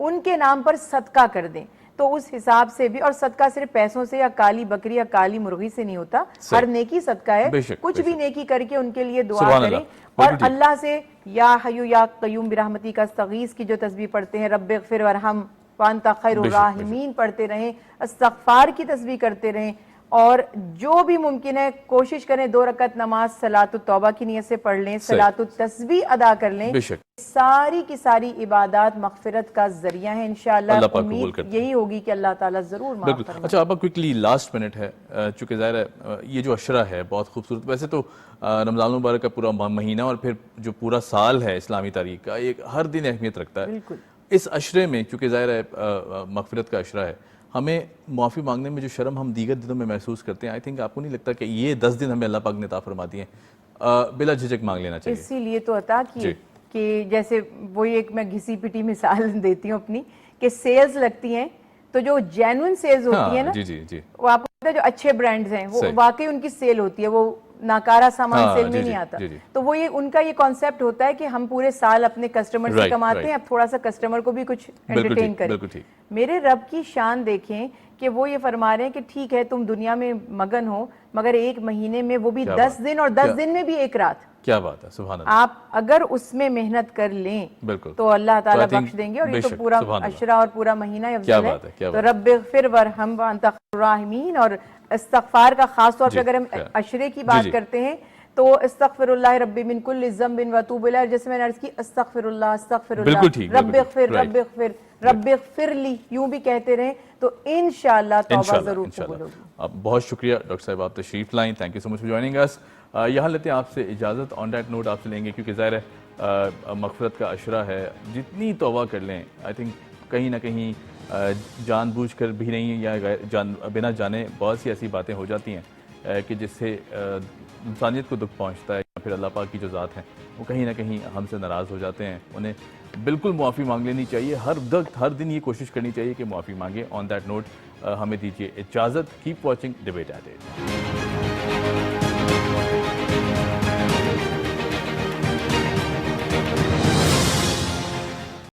ان کے نام پر صدقہ کر دیں. تو اس حساب سے بھی, اور صدقہ صرف پیسوں سے یا کالی بکری یا کالی مرغی سے نہیں ہوتا, ہر نیکی صدقہ ہے. کچھ بھی نیکی کر کے ان کے لیے دعا کریں اور اللہ سے یا حیو یا قیوم برحمتی کا استغیث کی جو تسبیح پڑھتے ہیں, رب اغفر ورحم وانت خیر الراحمین پڑھتے رہیں, استغفار کی تسبیح کرتے رہیں, اور جو بھی ممکن ہے کوشش کریں 2 رکعت نماز صلاۃ التوبہ کی نیت سے پڑھ لیں, صلاۃ التسبیح ادا کر لیں. ساری کی ساری عبادات مغفرت کا ذریعہ ہیں. انشاءاللہ امید یہی ہوگی کہ اللہ تعالیٰ ضرور معاف فرمائے. اچھا آپا کوئکلی لاسٹ منٹ ہے, چونکہ ظاہر ہے یہ جو عشرہ ہے بہت خوبصورت, ویسے تو رمضان المبارک کا پورا مہینہ اور پھر جو پورا سال ہے اسلامی تاریخ کا, ایک ہر دن اہمیت رکھتا ہے. اس عشرے میں چونکہ ظاہر ہے مغفرت کا عشرہ ہے, ہمیں معافی مانگنے میں جو شرم ہم دیگر دنوں میں محسوس کرتے ہیں, آئی تھنک آپ کو نہیں لگتا کہ یہ 10 دن ہمیں اللہ پاک نے عطا فرما دیے ہیں, بلا جھجک مانگ لینا چاہیے. اسی لیے تو عطا کی کہ جیسے وہی ایک میں گھسی پٹی مثال دیتی ہوں اپنی, کہ سیلز لگتی ہیں تو جو جینوئن سیلز ہوتی ہیں نا, وہ آپ کو پتہ ہے جو اچھے برانڈز ہیں وہ واقعی ان کی سیل ہوتی ہے, وہ ناکارہ سامان سیل میں نہیں آتا. تو وہ ان کا یہ کانسیپٹ ہوتا ہے کہ ہم پورے سال اپنے کسٹمر سے کماتے ہیں, اب تھوڑا سا کسٹمر کو بھی کچھ انٹرٹین کریں. میرے رب کی شان دیکھیں کہ وہ یہ فرما رہے ہیں کہ ٹھیک ہے تم دنیا میں مگن ہو, مگر ایک مہینے میں وہ بھی 10 دن, اور 10 دن میں بھی ایک رات. کیا بات ہے, سبحان اللہ. آپ اگر اس میں محنت کر لیں تو اللہ تعالیٰ بخش دیں گے, اور یہ تو پورا عشرہ اور پورا مہینہ افضل ہے. تو رب اغفر ورحم وانت خیر الراحمین, اور استغفار کا خاص طور پہ اگر ہم عشرے کی بات کرتے ہیں تو استغفر اللہ ربی من کل ذنب واتوب الیہ, جیسے میں نے عرض کی استغفر اللہ رب اغفر رب اغفر رب اغفر لی, یوں بھی کہتے رہیں تو انشاءاللہ توبہ ضرور قبول ہوگی. بہت شکریہ ڈاکٹر صاحب, آپ تشریف لائیں, thank you so much for joining اس. یہاں لیتے ہیں آپ سے اجازت. آن دیٹ نوٹ آپ سے لیں گے کیونکہ ظاہر ہے مغفرت کا عشرہ ہے, جتنی توبہ کر لیں آئی تھنک کہیں نہ کہیں جان بوجھ کر بھی نہیں یا بنا جانے بہت سی ایسی باتیں ہو جاتی ہیں کہ جس سے انسانیت کو دکھ پہنچتا ہے, یا پھر اللہ پاک کی جو ذات ہیں وہ کہیں نہ کہیں ہم سے ناراض ہو جاتے ہیں. انہیں بالکل معافی مانگ لینی چاہیے, ہر دن یہ کوشش کرنی چاہیے کہ معافی مانگیں. آن دیٹ نوٹ ہمیں دیجیے اجازت. Keep watching debate at 8.